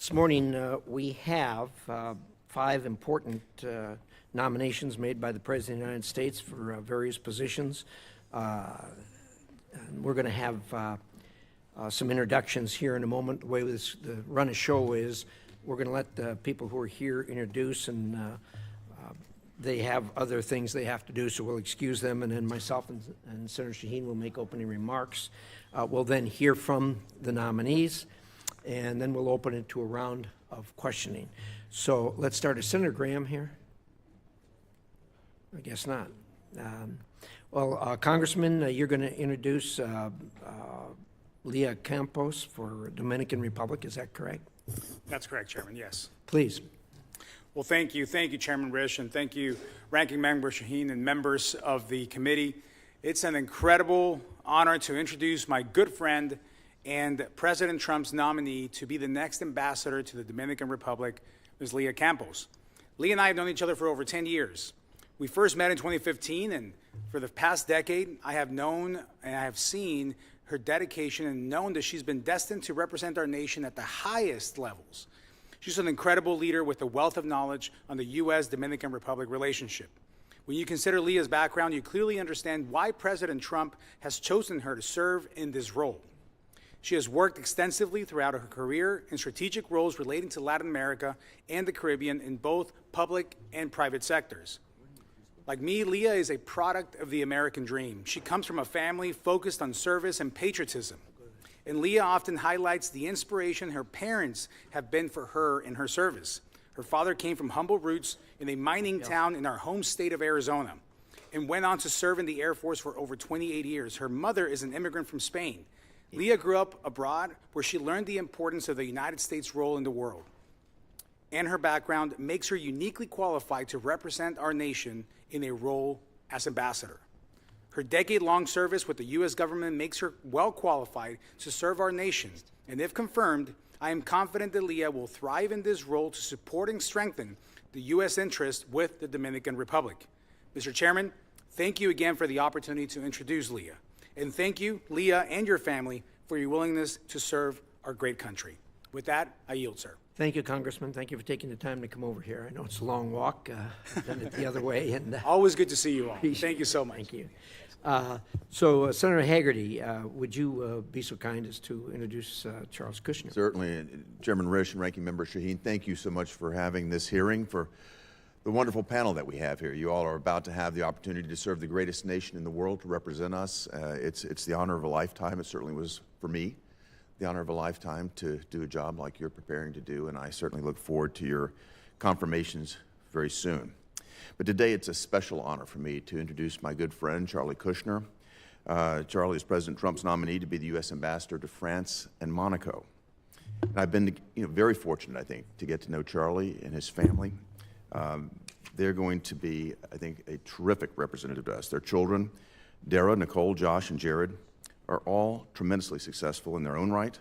This morning, we have 5 important nominations made by the President of the United States for various positions. And we're going to have some introductions here in a moment. The way the run of show is, we're going to let the people who are here introduce, and they have other things they have to do, so we'll excuse them, and then myself and Senator Shaheen will make opening remarks. We'll then hear from the nominees, and then we'll open it to a round of questioning. So let's start. Is Senator Graham here? I guess not. Congressman, you're going to introduce Leah Campos for Dominican Republic. Is that correct? That's correct, Chairman, yes. Please. Well, thank you, Chairman Risch, and thank you, Ranking Member Shaheen and members of the committee. It's an incredible honor to introduce my good friend and President Trump's nominee to be the next ambassador to the Dominican Republic, Ms. Leah Campos. Leah and I have known each other for over 10 years. We first met in 2015, and for the past decade, I have known and I have seen her dedication and known that she's been destined to represent our nation at the highest levels. She's an incredible leader with a wealth of knowledge on the U.S.-Dominican Republic relationship. When you consider Leah's background, you clearly understand why President Trump has chosen her to serve in this role. She has worked extensively throughout her career in strategic roles relating to Latin America and the Caribbean in both public and private sectors. Like me, Leah is a product of the American dream. She comes from a family focused on service and patriotism. And Leah often highlights the inspiration her parents have been for her in her service. Her father came from humble roots in a mining town in our home state of Arizona and went on to serve in the Air Force for over 28 years. Her mother is an immigrant from Spain. Leah grew up abroad where she learned the importance of the United States' role in the world. And her background makes her uniquely qualified to represent our nation in a role as ambassador. Her decade-long service with the U.S. government makes her well qualified to serve our nation. And if confirmed, I am confident that Leah will thrive in this role to support and strengthen the U.S. interest with the Dominican Republic. Mr. Chairman, thank you again for the opportunity to introduce Leah. And thank you, Leah and your family, for your willingness to serve our great country. With that, I yield, sir. Thank you, Congressman. Thank you for taking the time to come over here. I know it's a long walk. Done it the other way. And always good to see you all. Thank you so much. Thank you. Senator Haggerty, would you be so kind as to introduce Charles Kushner? Certainly. Chairman Risch and Ranking Member Shaheen, thank you so much for having this hearing, for the wonderful panel that we have here. You all are about to have the opportunity to serve the greatest nation in the world, to represent us. It's the honor of a lifetime. It certainly was for me, the honor of a lifetime to do a job like you're preparing to do, and I certainly look forward to your confirmations very soon. But today it's a special honor for me to introduce my good friend, Charlie Kushner. Charlie is President Trump's nominee to be the U.S. ambassador to France and Monaco. And I've been very fortunate, I think, to get to know Charlie and his family. They're going to be, I think, a terrific representative to us. Their children, Dara, Nicole, Josh, and Jared, are all tremendously successful in their own right.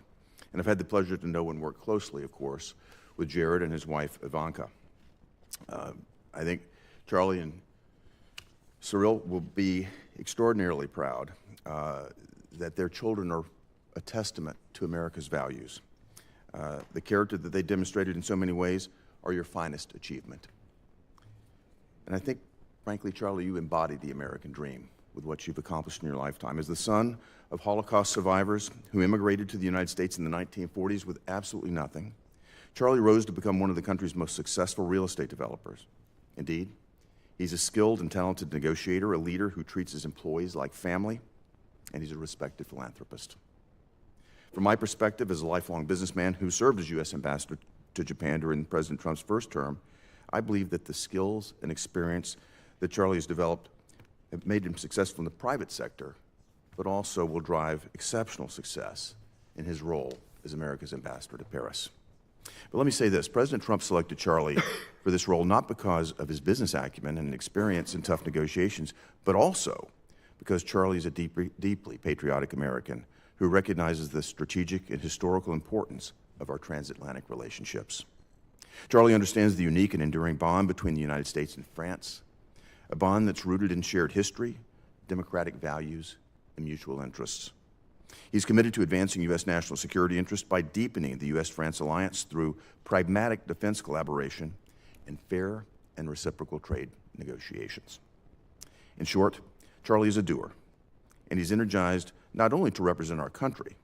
And I've had the pleasure to know and work closely, of course, with Jared and his wife, Ivanka. I think Charlie and Cyril will be extraordinarily proud that their children are a testament to America's values. The character that they demonstrated in so many ways are your finest achievement. And I think, frankly, Charlie, you embody the American dream with what you've accomplished in your lifetime. As the son of Holocaust survivors who immigrated to the United States in the 1940s with absolutely nothing, Charlie rose to become one of the country's most successful real estate developers. Indeed, he's a skilled and talented negotiator, a leader who treats his employees like family, and he's a respected philanthropist. From my perspective as a lifelong businessman who served as U.S. ambassador to Japan during President Trump's first term, I believe that the skills and experience that Charlie has developed have made him successful in the private sector, but also will drive exceptional success in his role as America's ambassador to Paris. But let me say this, President Trump selected Charlie for this role not because of his business acumen and experience in tough negotiations, but also because Charlie is a deeply patriotic American who recognizes the strategic and historical importance of our transatlantic relationships. Charlie understands the unique and enduring bond between the United States and France, a bond that's rooted in shared history, democratic values, and mutual interests. He's committed to advancing U.S. national security interests by deepening the U.S.-France alliance through pragmatic defense collaboration and fair and reciprocal trade negotiations. In short, Charlie is a doer, and he's energized not only to represent our country,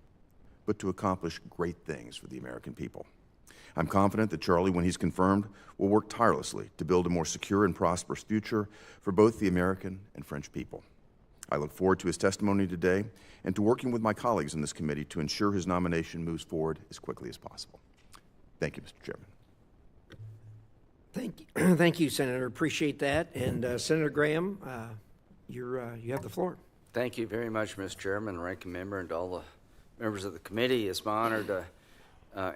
but to accomplish great things for the American people. I'm confident that Charlie, when he's confirmed, will work tirelessly to build a more secure and prosperous future for both the American and French people. I look forward to his testimony today and to working with my colleagues in this committee to ensure his nomination moves forward as quickly as possible. Thank you, Mr. Chairman. Thank you, Senator. Appreciate that. And Senator Graham, you have the floor. Thank you very much, Mr. Chairman, Ranking Member, and to all the members of the committee. It's my honor to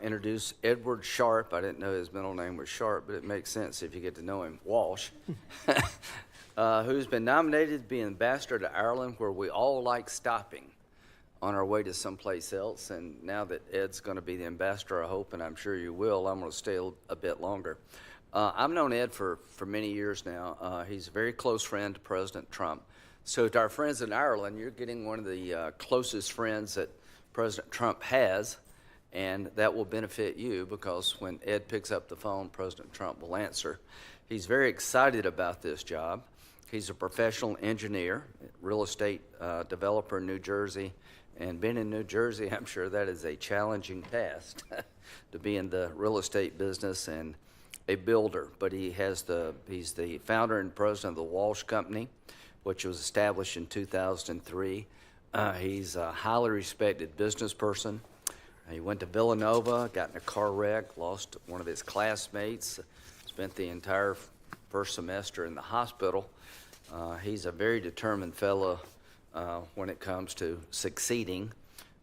introduce Edward Sharp. I didn't know his middle name was Sharp, but it makes sense if you get to know him, Walsh, who's been nominated to be ambassador to Ireland, where we all like stopping on our way to someplace else. And now that Ed's going to be the ambassador, I hope, and I'm sure you will, I'm going to stay a bit longer. I've known Ed for many years now. He's a very close friend to President Trump. So to our friends in Ireland, you're getting one of the closest friends that President Trump has, and that will benefit you because when Ed picks up the phone, President Trump will answer. He's very excited about this job. He's a professional engineer, real estate developer in New Jersey, and being in New Jersey, I'm sure that is a challenging task to be in the real estate business and a builder. But he's the founder and president of the Walsh Company, which was established in 2003. He's a highly respected business person. He went to Villanova, got in a car wreck, lost one of his classmates, spent the entire first semester in the hospital. He's a very determined fellow when it comes to succeeding.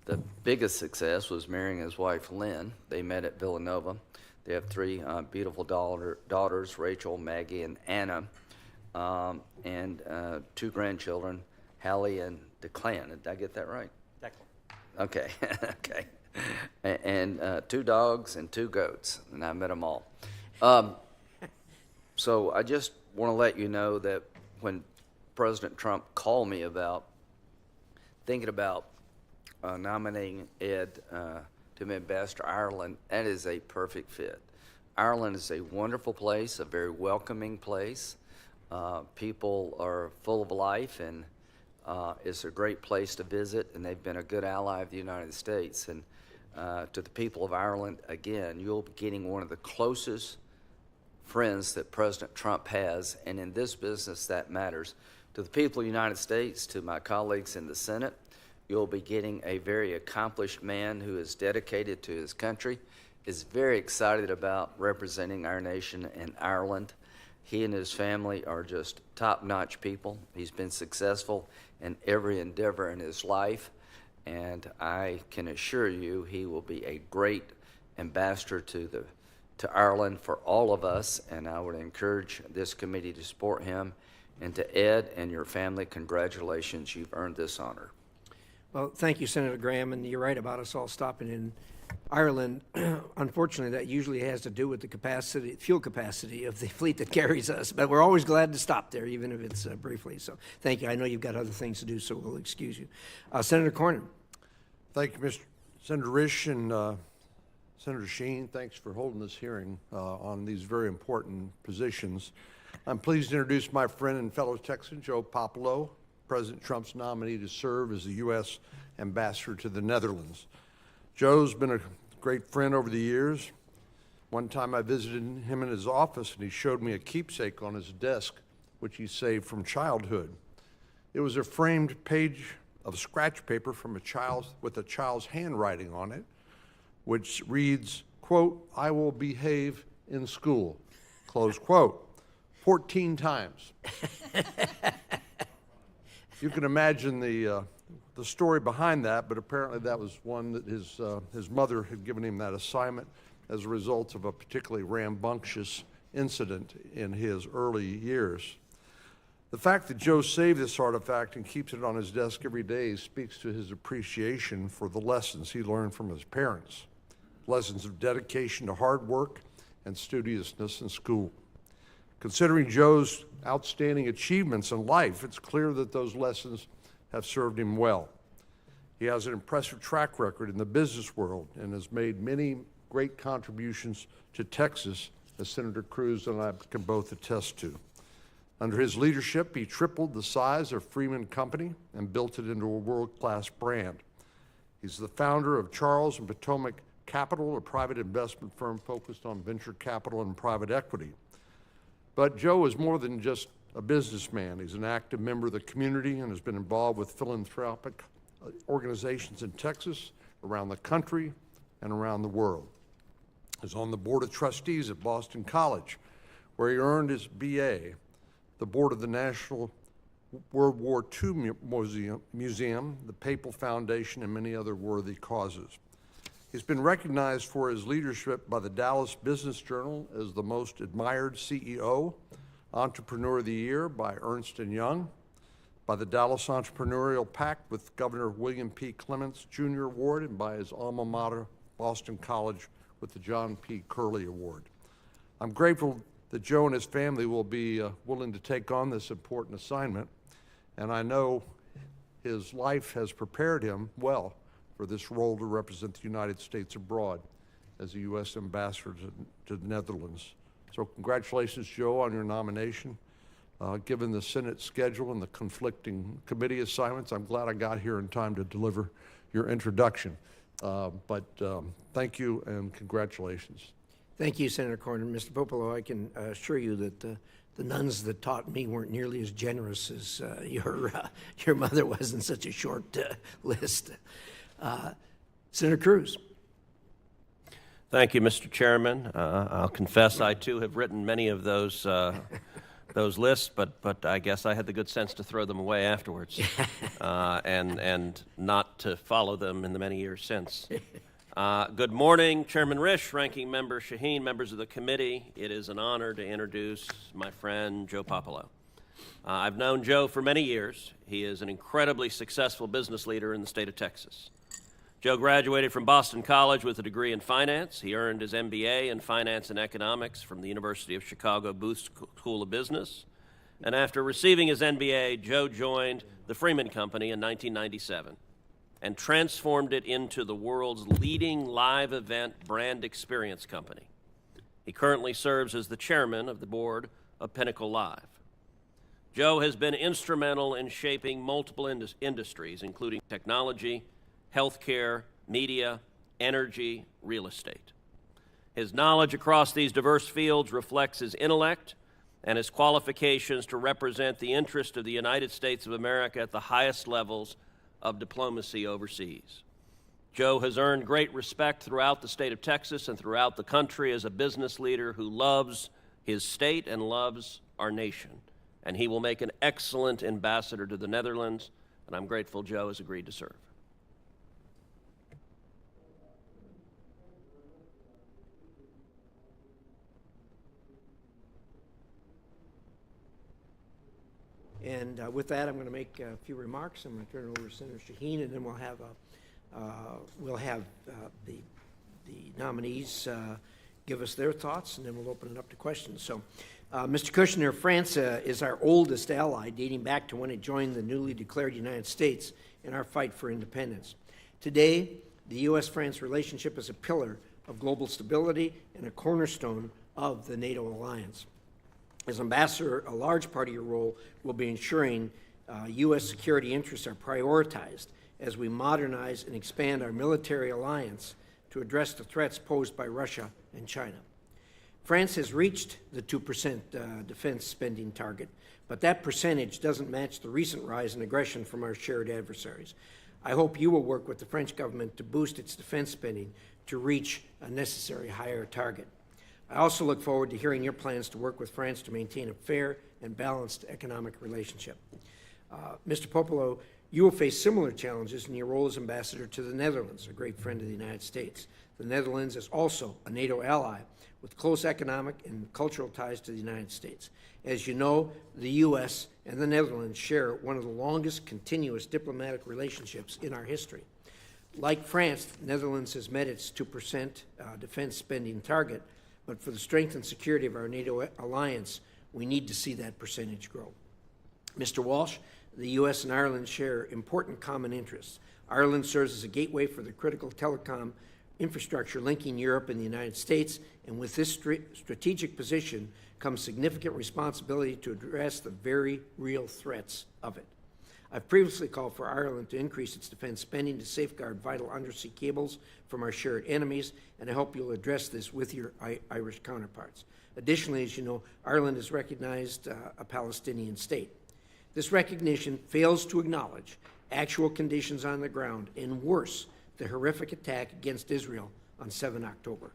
The biggest success was marrying his wife, Lynn. They met at Villanova. They have three beautiful daughters, Rachel, Maggie, and Anna, and two grandchildren, Hallie and Declan. Did I get that right? Declan. Okay, okay. And two dogs and two goats, and I met them all. So I just want to let you know that when President Trump called me about thinking about nominating Ed to be ambassador to Ireland, that is a perfect fit. Ireland is a wonderful place, a very welcoming place. People are full of life, and it's a great place to visit, and they've been a good ally of the United States. And to the people of Ireland, again, you'll be getting one of the closest friends that President Trump has, and in this business that matters. To the people of the United States, to my colleagues in the Senate, you'll be getting a very accomplished man who is dedicated to his country, is very excited about representing our nation in Ireland. He and his family are just top-notch people. He's been successful in every endeavor in his life, and I can assure you he will be a great ambassador to Ireland for all of us, and I would encourage this committee to support him. And to Ed and your family, congratulations, you've earned this honor. Well, thank you, Senator Graham, and you're right about us all stopping in Ireland. Unfortunately, that usually has to do with the fuel capacity of the fleet that carries us, but we're always glad to stop there, even if it's briefly. So thank you. I know you've got other things to do, so we'll excuse you. Senator Cornyn. Thank you, Mr. Senator Risch and Senator Sheen. Thanks for holding this hearing on these very important positions. I'm pleased to introduce my friend and fellow Texan, Joe Popolo, President Trump's nominee to serve as the U.S. ambassador to the Netherlands. Joe's been a great friend over the years. One time I visited him in his office, and he showed me a keepsake on his desk, which he saved from childhood. It was a framed page of scratch paper from with a child's handwriting on it, which reads, quote, "I will behave in school," close quote, 14 times. You can imagine the story behind that, but apparently that was one that his mother had given him that assignment as a result of a particularly rambunctious incident in his early years. The fact that Joe saved this artifact and keeps it on his desk every day speaks to his appreciation for the lessons he learned from his parents, lessons of dedication to hard work and studiousness in school. Considering Joe's outstanding achievements in life, it's clear that those lessons have served him well. He has an impressive track record in the business world and has made many great contributions to Texas, as Senator Cruz and I can both attest to. Under his leadership, he tripled the size of Freeman Company and built it into a world-class brand. He's the founder of Charles and Potomac Capital, a private investment firm focused on venture capital and private equity. But Joe is more than just a businessman. He's an active member of the community and has been involved with philanthropic organizations in Texas, around the country, and around the world. He's on the board of trustees at Boston College, where he earned his BA, the board of the National World War II Museum, the Papal Foundation, and many other worthy causes. He's been recognized for his leadership by the Dallas Business Journal as the most admired CEO, Entrepreneur of the Year by Ernst & Young, by the Dallas Entrepreneurial Pact with Governor William P. Clements Jr. Award, and by his alma mater, Boston College, with the John P. Curley Award. I'm grateful that Joe and his family will be willing to take on this important assignment, and I know his life has prepared him well for this role to represent the United States abroad as a U.S. ambassador to the Netherlands. So congratulations, Joe, on your nomination. Given the Senate schedule and the conflicting committee assignments, I'm glad I got here in time to deliver your introduction. Thank you and congratulations. Thank you, Senator Cornyn. Mr. Popolo, I can assure you that the nuns that taught me weren't nearly as generous as your mother was in such a short list. Senator Cruz. Thank you, Mr. Chairman. I'll confess I, too, have written many of those lists, but I guess I had the good sense to throw them away afterwards and not to follow them in the many years since. Good morning, Chairman Risch, Ranking Member Shaheen, members of the committee. It is an honor to introduce my friend, Joe Popolo. I've known Joe for many years. He is an incredibly successful business leader in the state of Texas. Joe graduated from Boston College with a degree in finance. He earned his MBA in finance and economics from the University of Chicago Booth School of Business. And after receiving his MBA, Joe joined the Freeman Company in 1997 and transformed it into the world's leading live event brand experience company. He currently serves as the chairman of the board of Pinnacle Live. Joe has been instrumental in shaping multiple industries, including technology, healthcare, media, energy, real estate. His knowledge across these diverse fields reflects his intellect and his qualifications to represent the interest of the United States of America at the highest levels of diplomacy overseas. Joe has earned great respect throughout the state of Texas and throughout the country as a business leader who loves his state and loves our nation. And he will make an excellent ambassador to the Netherlands, and I'm grateful Joe has agreed to serve. And with that, I'm going to make a few remarks. I'm going to turn it over to Senator Shaheen, and then we'll have the nominees give us their thoughts, and then we'll open it up to questions. So, Mr. Kushner, France is our oldest ally, dating back to when it joined the newly declared United States in our fight for independence. Today, the U.S.-France relationship is a pillar of global stability and a cornerstone of the NATO alliance. As ambassador, a large part of your role will be ensuring U.S. security interests are prioritized as we modernize and expand our military alliance to address the threats posed by Russia and China. France has reached the 2% defense spending target, but that percentage doesn't match the recent rise in aggression from our shared adversaries. I hope you will work with the French government to boost its defense spending to reach a necessary higher target. I also look forward to hearing your plans to work with France to maintain a fair and balanced economic relationship. Mr. Popolo, you will face similar challenges in your role as ambassador to the Netherlands, a great friend of the United States. The Netherlands is also a NATO ally with close economic and cultural ties to the United States. As you know, the U.S. and the Netherlands share one of the longest continuous diplomatic relationships in our history. Like France, the Netherlands has met its 2% defense spending target, but for the strength and security of our NATO alliance, we need to see that percentage grow. Mr. Walsh, The U.S. and Ireland share important common interests. Ireland serves as a gateway for the critical telecom infrastructure linking Europe and the United States, and with this strategic position comes significant responsibility to address the very real threats of it. I've previously called for Ireland to increase its defense spending to safeguard vital undersea cables from our shared enemies, and I hope you'll address this with your Irish counterparts. Additionally, as you know, Ireland has recognized a Palestinian state. This recognition fails to acknowledge actual conditions on the ground, and worse, the horrific attack against Israel on 7 October.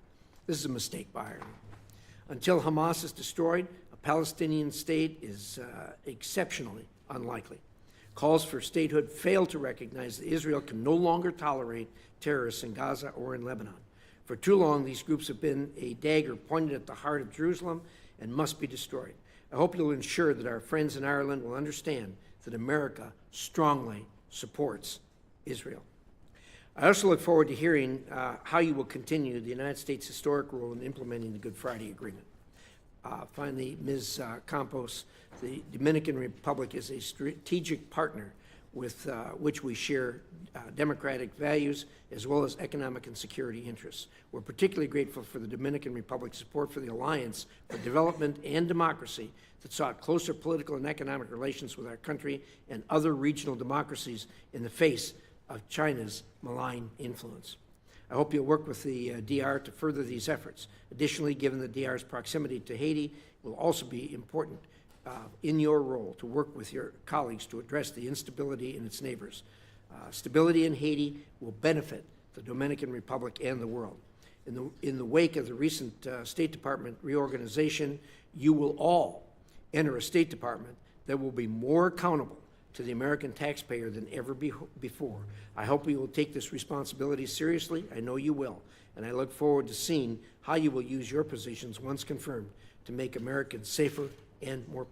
This is a mistake by Ireland. Until Hamas is destroyed, a Palestinian state is exceptionally unlikely. Calls for statehood fail to recognize that Israel can no longer tolerate terrorists in Gaza or in Lebanon. For too long, these groups have been a dagger pointed at the heart of Jerusalem and must be destroyed. I hope you'll ensure that our friends in Ireland will understand that America strongly supports Israel. I also look forward to hearing how you will continue the United States' historic role in implementing the Good Friday Agreement. Finally, Ms. Campos, the Dominican Republic is a strategic partner with which we share democratic values as well as economic and security interests. We're particularly grateful for the Dominican Republic's support for the Alliance for Development and Democracy that sought closer political and economic relations with our country and other regional democracies in the face of China's malign influence. I hope you'll work with the DR to further these efforts. Additionally, given the DR's proximity to Haiti, it will also be important in your role to work with your colleagues to address the instability in its neighbors. Stability in Haiti will benefit the Dominican Republic and the world. In the wake of the recent State Department reorganization, you will all enter a State Department that will be more accountable to the American taxpayer than ever before. I hope you will take this responsibility seriously. I know you will. And I look forward to seeing how you will use your positions, once confirmed, to make Americans safer and more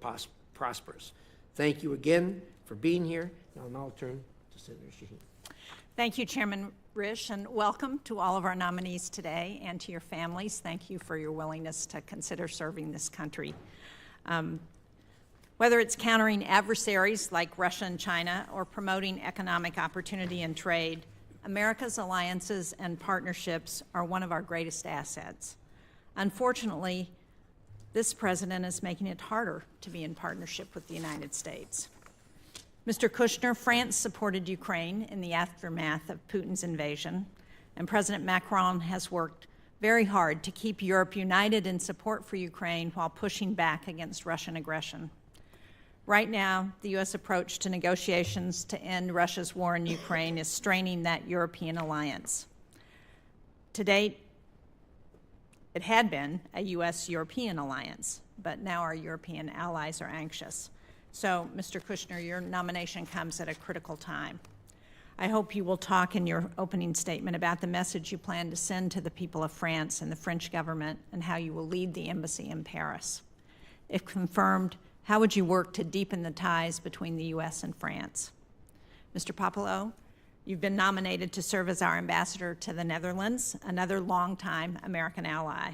prosperous. Thank you again for being here. I'll now turn to Senator Shaheen. Thank you, Chairman Risch, and welcome to all of our nominees today and to your families. Thank you for your willingness to consider serving this country. Whether it's countering adversaries like Russia and China or promoting economic opportunity and trade, America's alliances and partnerships are one of our greatest assets. Unfortunately, this president is making it harder to be in partnership with the United States. Mr. Kushner, France supported Ukraine in the aftermath of Putin's invasion, and President Macron has worked very hard to keep Europe united in support for Ukraine while pushing back against Russian aggression. Right now, the U.S. approach to negotiations to end Russia's war in Ukraine is straining that European alliance. To date, it had been a U.S.-European alliance, but now our European allies are anxious. So, Mr. Kushner, your nomination comes at a critical time. I hope you will talk in your opening statement about the message you plan to send to the people of France and the French government and how you will lead the embassy in Paris. If confirmed, how would you work to deepen the ties between the U.S. and France? Mr. Popolo, you've been nominated to serve as our ambassador to the Netherlands, another longtime American ally.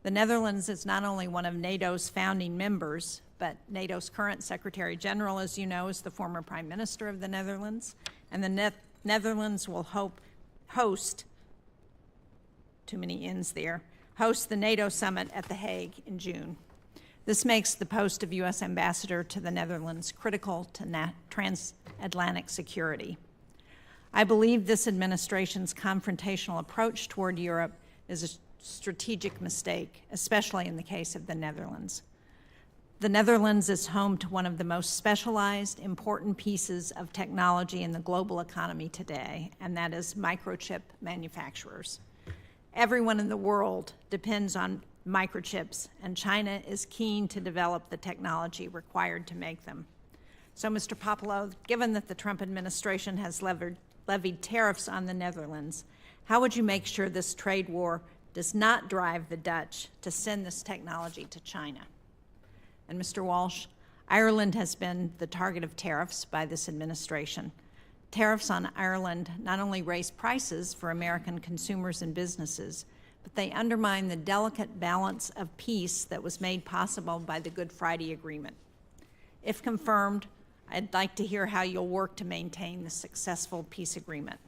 The Netherlands is not only one of NATO's founding members, but NATO's current Secretary General, as you know, is the former Prime Minister of the Netherlands, and the Netherlands will host, too many ends there, host the NATO summit at The Hague in June. This makes the post of U.S. ambassador to the Netherlands critical to transatlantic security. I believe this administration's confrontational approach toward Europe is a strategic mistake, especially in the case of the Netherlands. The Netherlands is home to one of the most specialized, important pieces of technology in the global economy today, and that is microchip manufacturers. Everyone in the world depends on microchips, and China is keen to develop the technology required to make them. So, Mr. Popolo, given that the Trump administration has levied tariffs on the Netherlands, how would you make sure this trade war does not drive the Dutch to send this technology to China? And Mr. Walsh, Ireland has been the target of tariffs by this administration. Tariffs on Ireland not only raise prices for American consumers and businesses, but they undermine the delicate balance of peace that was made possible by the Good Friday Agreement. If confirmed, I'd like to hear how you'll work to maintain the successful peace agreement.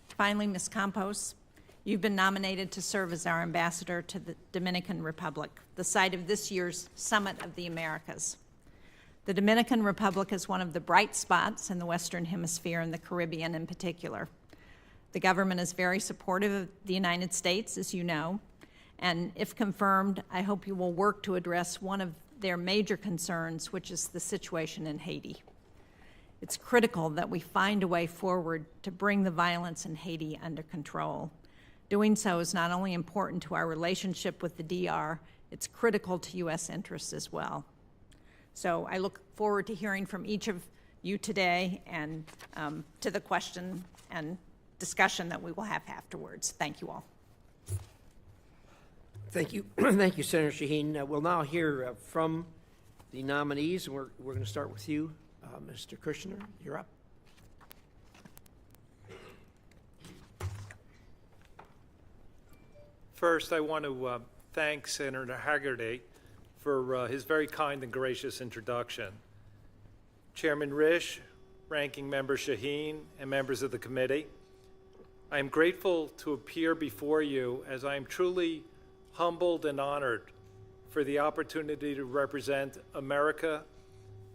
Finally, Ms. Campos, you've been nominated to serve as our ambassador to the Dominican Republic, the site of this year's Summit of the Americas. The Dominican Republic is one of the bright spots in the Western Hemisphere and the Caribbean in particular. The government is very supportive of the United States, as you know, and if confirmed, I hope you will work to address one of their major concerns, which is the situation in Haiti. It's critical that we find a way forward to bring the violence in Haiti under control. Doing so is not only important to our relationship with the DR, it's critical to U.S. interests as well. So I look forward to hearing from each of you today and to the question and discussion that we will have afterwards. Thank you all. Thank you. Thank you, Senator Shaheen. We'll now hear from the nominees, and we're going to start with you, Mr. Kushner. You're up. First, I want to thank Senator Hagerty for his very kind and gracious introduction. Chairman Risch, Ranking Member Shaheen, and members of the committee, I am grateful to appear before you as I am truly humbled and honored for the opportunity to represent America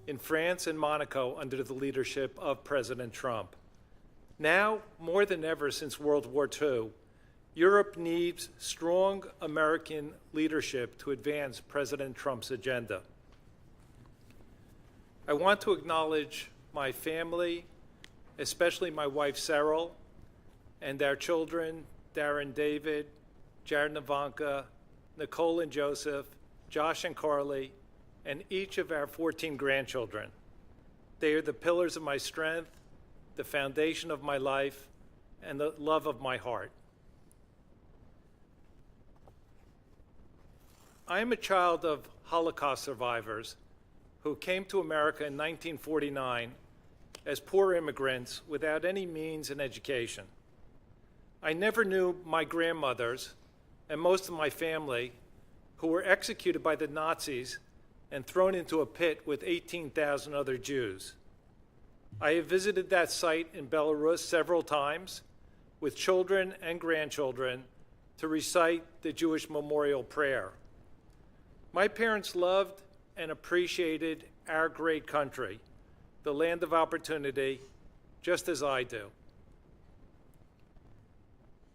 in France and Monaco under the leadership of President Trump. Now, more than ever since World War II, Europe needs strong American leadership to advance President Trump's agenda. I want to acknowledge my family, especially my wife, Sarah, and our children, Darren David, Jared and Ivanka, Nicole and Joseph, Josh and Carly, and each of our 14 grandchildren. They are the pillars of my strength, the foundation of my life, and the love of my heart. I am a child of Holocaust survivors who came to America in 1949 as poor immigrants without any means and education. I never knew my grandmothers and most of my family who were executed by the Nazis and thrown into a pit with 18,000 other Jews. I have visited that site in Belarus several times with children and grandchildren to recite the Jewish memorial prayer. My parents loved and appreciated our great country, the land of opportunity, just as I do.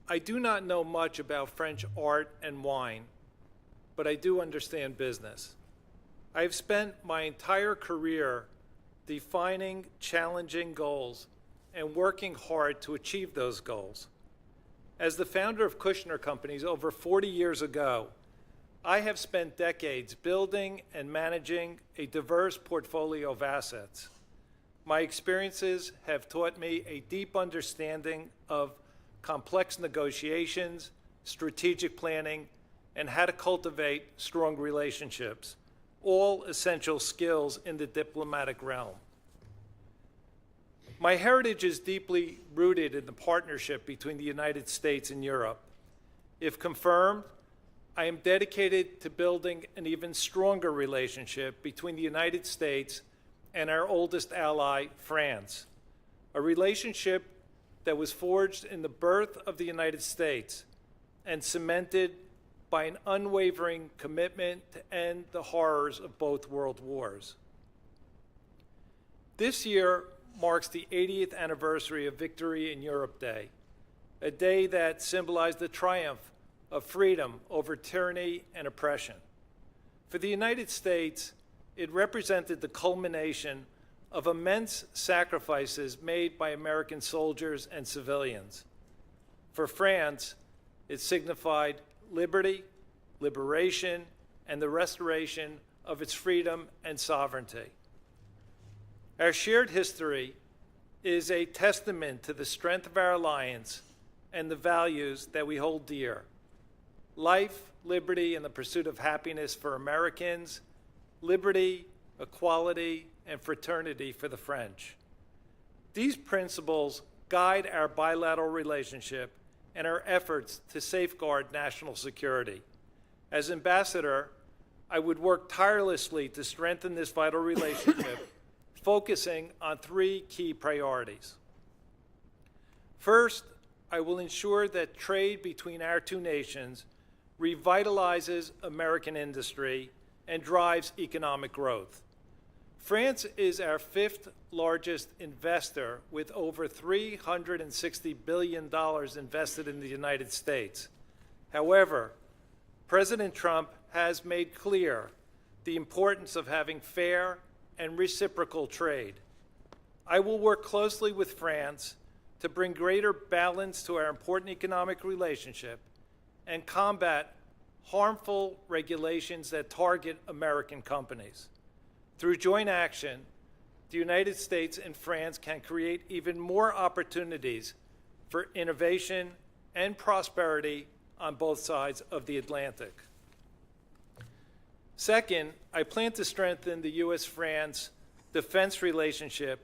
I do not know much about French art and wine, but I do understand business. I have spent my entire career defining challenging goals and working hard to achieve those goals. As the founder of Kushner Companies over 40 years ago, I have spent decades building and managing a diverse portfolio of assets. My experiences have taught me a deep understanding of complex negotiations, strategic planning, and how to cultivate strong relationships, all essential skills in the diplomatic realm. My heritage is deeply rooted in the partnership between the United States and Europe. If confirmed, I am dedicated to building an even stronger relationship between the United States and our oldest ally, France, a relationship that was forged in the birth of the United States and cemented by an unwavering commitment to end the horrors of both world wars. This year marks the 80th anniversary of Victory in Europe Day, a day that symbolized the triumph of freedom over tyranny and oppression. For the United States, it represented the culmination of immense sacrifices made by American soldiers and civilians. For France, it signified liberty, liberation, and the restoration of its freedom and sovereignty. Our shared history is a testament to the strength of our alliance and the values that we hold dear: life, liberty, and the pursuit of happiness for Americans, liberty, equality, and fraternity for the French. These principles guide our bilateral relationship and our efforts to safeguard national security. As ambassador, I would work tirelessly to strengthen this vital relationship, focusing on 3 key priorities. First, I will ensure that trade between our 2 nations revitalizes American industry and drives economic growth. France is our 5th largest investor with over $360 billion invested in the United States. However, President Trump has made clear the importance of having fair and reciprocal trade. I will work closely with France to bring greater balance to our important economic relationship and combat harmful regulations that target American companies. Through joint action, the United States and France can create even more opportunities for innovation and prosperity on both sides of the Atlantic. Second, I plan to strengthen the U.S.-France defense relationship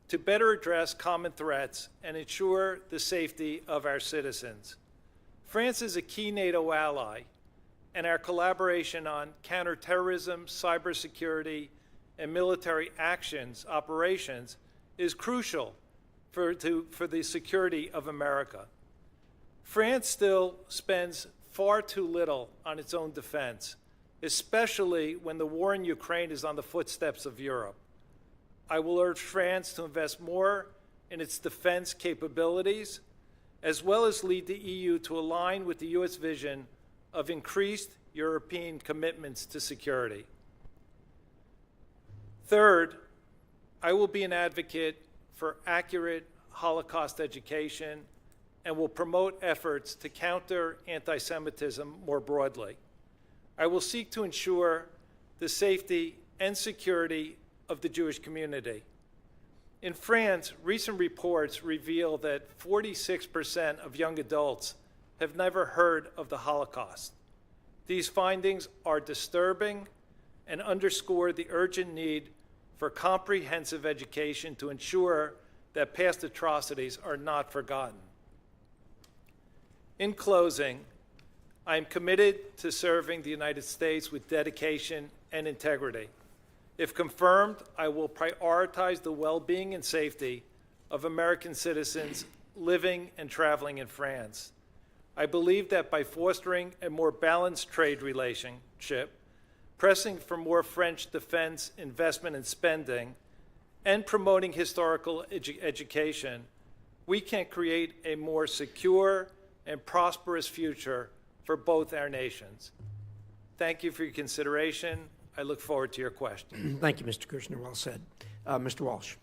to better address common threats and ensure the safety of our citizens. France is a key NATO ally, and our collaboration on counterterrorism, cybersecurity, and military operations is crucial for the security of America. France still spends far too little on its own defense, especially when the war in Ukraine is on the footsteps of Europe. I will urge France to invest more in its defense capabilities, as well as lead the EU to align with the U.S. vision of increased European commitments to security. Third, I will be an advocate for accurate Holocaust education and will promote efforts to counter anti-Semitism more broadly. I will seek to ensure the safety and security of the Jewish community. In France, recent reports reveal that 46% of young adults have never heard of the Holocaust. These findings are disturbing and underscore the urgent need for comprehensive education to ensure that past atrocities are not forgotten. In closing, I am committed to serving the United States with dedication and integrity. If confirmed, I will prioritize the well-being and safety of American citizens living and traveling in France. I believe that by fostering a more balanced trade relationship, pressing for more French defense investment and spending, and promoting historical education, we can create a more secure and prosperous future for both our nations. Thank you for your consideration. I look forward to your questions. Thank you, Mr. Kirshner. Well said. Mr. Walsh.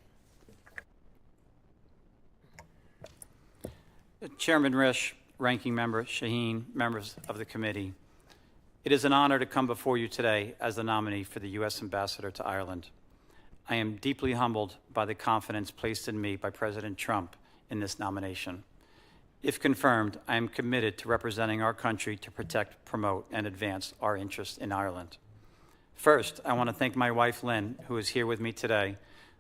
Chairman Risch, Ranking Member Shaheen, members of the committee, it is an honor to come before you today as the nominee for the U.S. Ambassador to Ireland. I am deeply humbled by the confidence placed in me by President Trump in this nomination. If confirmed, I am committed to representing our country to protect, promote, and advance our interests in Ireland. First, I want to thank my wife, Lynn, who is here with me today.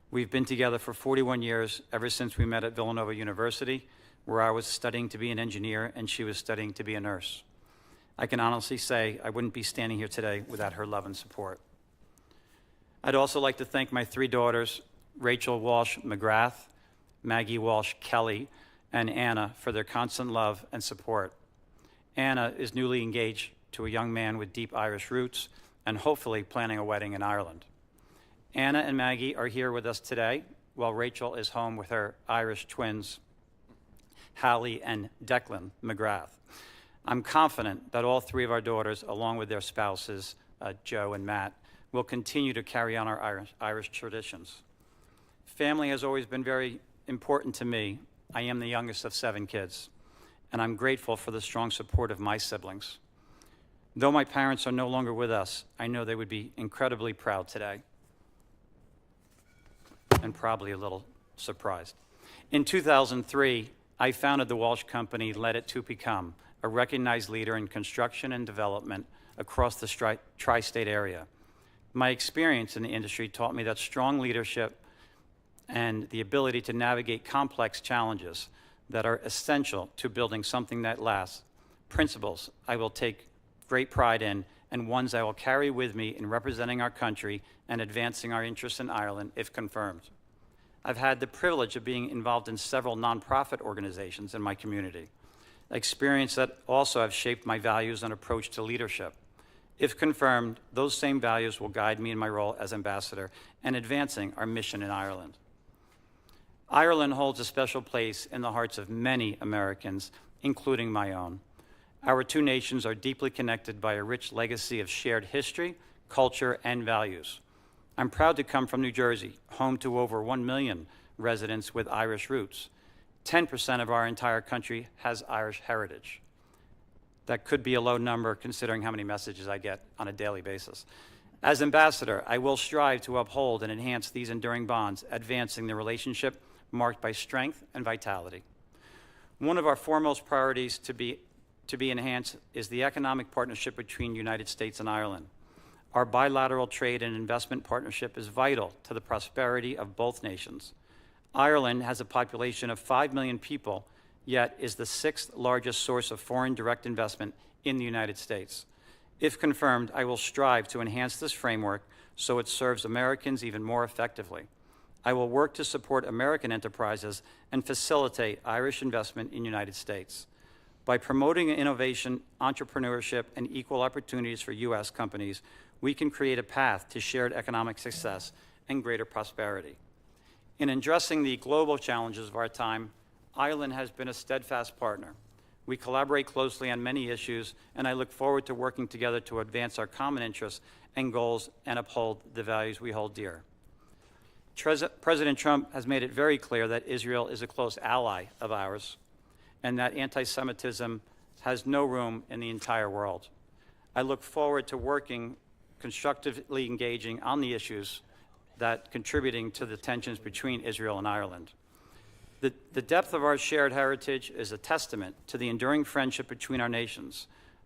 We've been together for 41 years, ever since we met at Villanova University, where I was studying to be an engineer and she was studying to be a nurse. I can honestly say I wouldn't be standing here today without her love and support. I'd also like to thank my 3 daughters, Rachel Walsh McGrath, Maggie Walsh Kelly, and Anna, for their constant love and support. Anna is newly engaged to a young man with deep Irish roots and hopefully planning a wedding in Ireland. Anna and Maggie are here with us today, while Rachel is home with her Irish twins, Hallie and Declan McGrath. I'm confident that all 3 of our daughters, along with their spouses, Joe and Matt, will continue to carry on our Irish traditions. Family has always been very important to me. I am the youngest of 7 kids, and I'm grateful for the strong support of my siblings. Though my parents are no longer with us, I know they would be incredibly proud today, and probably a little surprised. In 2003, I founded the Walsh Company, led it to become a recognized leader in construction and development across the tri-state area. My experience in the industry taught me that strong leadership and the ability to navigate complex challenges that are essential to building something that lasts, principles I will take great pride in and ones I will carry with me in representing our country and advancing our interests in Ireland if confirmed. I've had the privilege of being involved in several nonprofit organizations in my community, experience that also have shaped my values and approach to leadership. If confirmed, those same values will guide me in my role as ambassador and advancing our mission in Ireland. Ireland holds a special place in the hearts of many Americans, including my own. Our two nations are deeply connected by a rich legacy of shared history, culture, and values. I'm proud to come from New Jersey, home to over 1 million residents with Irish roots. 10% of our entire country has Irish heritage. That could be a low number considering how many messages I get on a daily basis. As ambassador, I will strive to uphold and enhance these enduring bonds, advancing the relationship marked by strength and vitality. One of our foremost priorities to be enhanced is the economic partnership between the United States and Ireland. Our bilateral trade and investment partnership is vital to the prosperity of both nations. Ireland has a population of 5 million people, yet is the 6th largest source of foreign direct investment in the United States. If confirmed, I will strive to enhance this framework so it serves Americans even more effectively. I will work to support American enterprises and facilitate Irish investment in the United States. By promoting innovation, entrepreneurship, and equal opportunities for U.S. companies, we can create a path to shared economic success and greater prosperity. In addressing the global challenges of our time, Ireland has been a steadfast partner. We collaborate closely on many issues, and I look forward to working together to advance our common interests and goals and uphold the values we hold dear. President Trump has made it very clear that Israel is a close ally of ours and that anti-Semitism has no room in the entire world. I look forward to working constructively engaging on the issues that contributing to the tensions between Israel and Ireland. The depth of our shared heritage is a testament to the enduring friendship between our nations.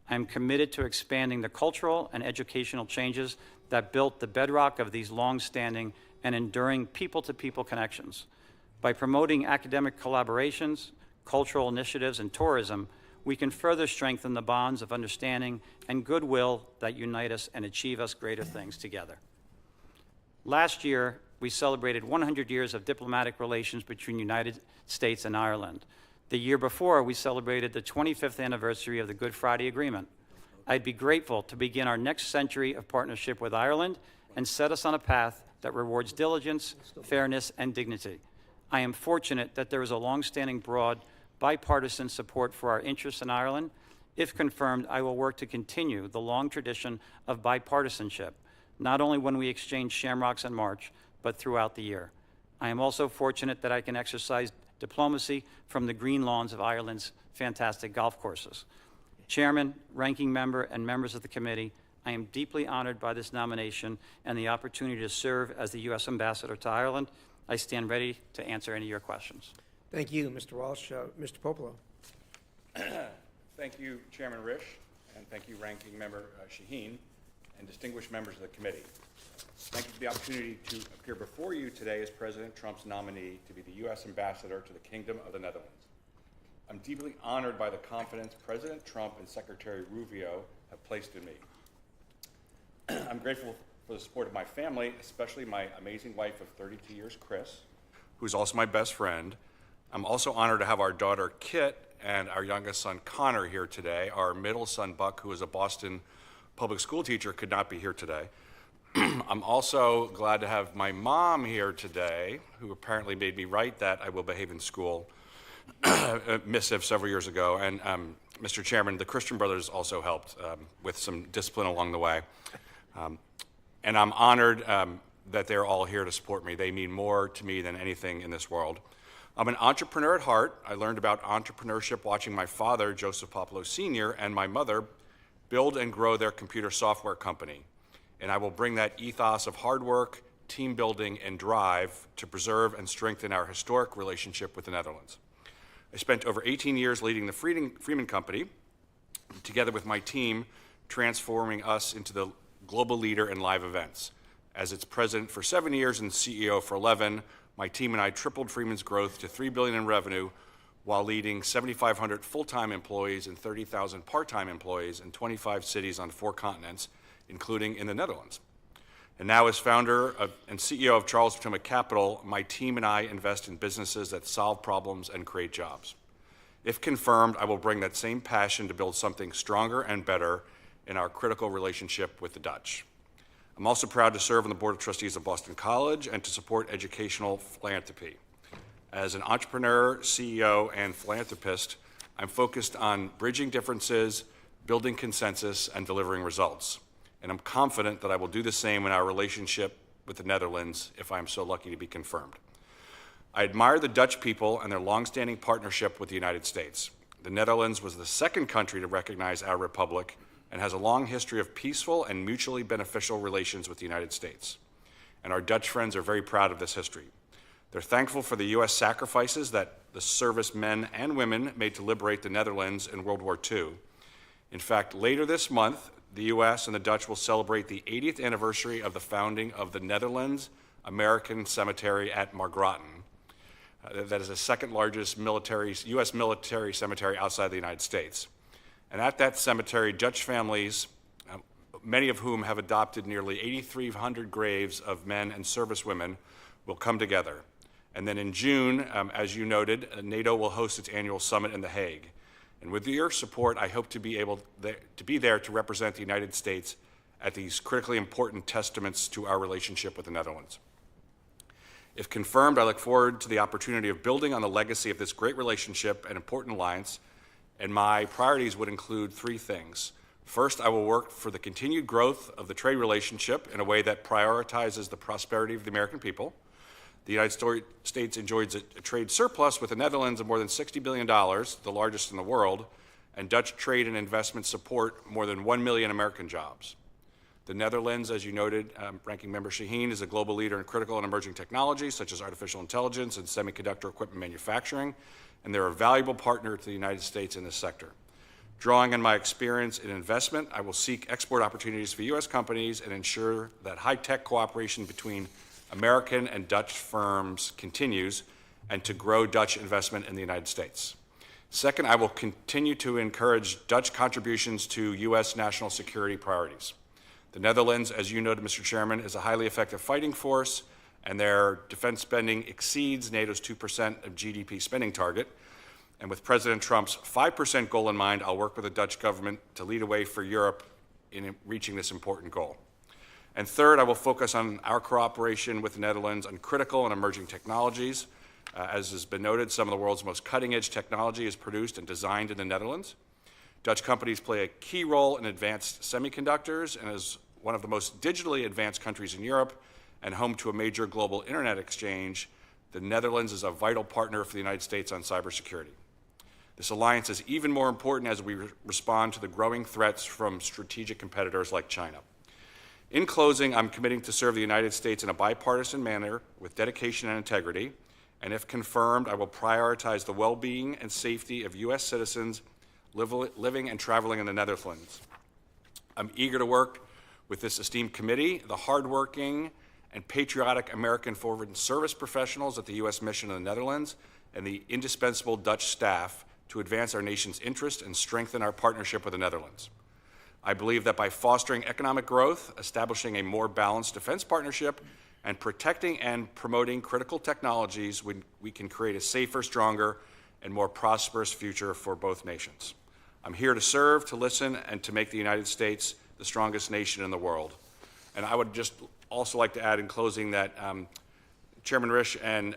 I am committed to expanding the cultural and educational changes that built the bedrock of these long-standing and enduring people-to-people connections. By promoting academic collaborations, cultural initiatives, and tourism, we can further strengthen the bonds of understanding and goodwill that unite us and achieve us greater things together. Last year, we celebrated 100 years of diplomatic relations between the United States and Ireland. The year before, we celebrated the 25th anniversary of the Good Friday Agreement. I'd be grateful to begin our next century of partnership with Ireland and set us on a path that rewards diligence, fairness, and dignity. I am fortunate that there is a long-standing, broad, bipartisan support for our interests in Ireland. If confirmed, I will work to continue the long tradition of bipartisanship, not only when we exchange shamrocks in March, but throughout the year. I am also fortunate that I can exercise diplomacy from the green lawns of Ireland's fantastic golf courses. Chairman, ranking member, and members of the committee, I am deeply honored by this nomination and the opportunity to serve as the U.S. Ambassador to Ireland. I stand ready to answer any of your questions. Thank you, Mr. Walsh. Mr. Popolo. Thank you, Chairman Risch, and thank you, Ranking Member Shaheen, and distinguished members of the committee. Thank you for the opportunity to appear before you today as President Trump's nominee to be the U.S. Ambassador to the Kingdom of the Netherlands. I'm deeply honored by the confidence President Trump and Secretary Rubio have placed in me. I'm grateful for the support of my family, especially my amazing wife of 32 years, Chris, who's also my best friend. I'm also honored to have our daughter, Kit, and our youngest son, Connor, here today. Our middle son, Buck, who is a Boston public school teacher, could not be here today. I'm also glad to have my mom here today, who apparently made me write that I will behave in school missive several years ago. And Mr. Chairman, the Christian Brothers also helped with some discipline along the way. And I'm honored that they're all here to support me. They mean more to me than anything in this world. I'm an entrepreneur at heart. I learned about entrepreneurship watching my father, Joseph Popolo Sr., and my mother build and grow their computer software company. And I will bring that ethos of hard work, team building, and drive to preserve and strengthen our historic relationship with the Netherlands. I spent over 18 years leading the Freeman Company, together with my team, transforming us into the global leader in live events. As its president for 7 years and CEO for 11, my team and I tripled Freeman's growth to $3 billion in revenue while leading 7,500 full-time employees and 30,000 part-time employees in 25 cities on 4 continents, including in the Netherlands. And now, as founder and CEO of Charles Potomac Capital, my team and I invest in businesses that solve problems and create jobs. If confirmed, I will bring that same passion to build something stronger and better in our critical relationship with the Dutch. I'm also proud to serve on the Board of Trustees of Boston College and to support educational philanthropy. As an entrepreneur, CEO, and philanthropist, I'm focused on bridging differences, building consensus, and delivering results. And I'm confident that I will do the same in our relationship with the Netherlands if I'm so lucky to be confirmed. I admire the Dutch people and their longstanding partnership with the United States. The Netherlands was the second country to recognize our republic and has a long history of peaceful and mutually beneficial relations with the United States. And our Dutch friends are very proud of this history. They're thankful for the U.S. sacrifices that the servicemen and women made to liberate the Netherlands in World War II. In fact, later this month, the U.S. and the Dutch will celebrate the 80th anniversary of the founding of the Netherlands American Cemetery at Margraten. That is the second largest U.S. military cemetery outside the United States. And at that cemetery, Dutch families, many of whom have adopted nearly 8,300 graves of men and servicewomen, will come together. And then in June, as you noted, NATO will host its annual summit in The Hague. And with your support, I hope to be there to represent the United States at these critically important testaments to our relationship with the Netherlands. If confirmed, I look forward to the opportunity of building on the legacy of this great relationship and important alliance, and my priorities would include 3 things. First, I will work for the continued growth of the trade relationship in a way that prioritizes the prosperity of the American people. The United States enjoys a trade surplus with the Netherlands of more than $60 billion, the largest in the world, and Dutch trade and investment support more than 1 million American jobs. The Netherlands, as you noted, Ranking Member Shaheen, is a global leader in critical and emerging technologies such as artificial intelligence and semiconductor equipment manufacturing, and they're a valuable partner to the United States in this sector. Drawing on my experience in investment, I will seek export opportunities for U.S. companies and ensure that high-tech cooperation between American and Dutch firms continues, and to grow Dutch investment in the United States. Second, I will continue to encourage Dutch contributions to U.S. national security priorities. The Netherlands, as you noted, Mr. Chairman, is a highly effective fighting force, and their defense spending exceeds NATO's 2% of GDP spending target. And with President Trump's 5% goal in mind, I'll work with the Dutch government to lead a way for Europe in reaching this important goal. And third, I will focus on our cooperation with the Netherlands on critical and emerging technologies. As has been noted, some of the world's most cutting-edge technology is produced and designed in the Netherlands. Dutch companies play a key role in advanced semiconductors, and as one of the most digitally advanced countries in Europe and home to a major global internet exchange, the Netherlands is a vital partner for the United States on cybersecurity. This alliance is even more important as we respond to the growing threats from strategic competitors like China. In closing, I'm committing to serve the United States in a bipartisan manner with dedication and integrity, and if confirmed, I will prioritize the well-being and safety of U.S. citizens living and traveling in the Netherlands. I'm eager to work with this esteemed committee, the hardworking and patriotic American foreign service professionals at the U.S. Mission in the Netherlands, and the indispensable Dutch staff to advance our nation's interest and strengthen our partnership with the Netherlands. I believe that by fostering economic growth, establishing a more balanced defense partnership, and protecting and promoting critical technologies, we can create a safer, stronger, and more prosperous future for both nations. I'm here to serve, to listen, and to make the United States the strongest nation in the world. And I would just also like to add in closing that Chairman Risch and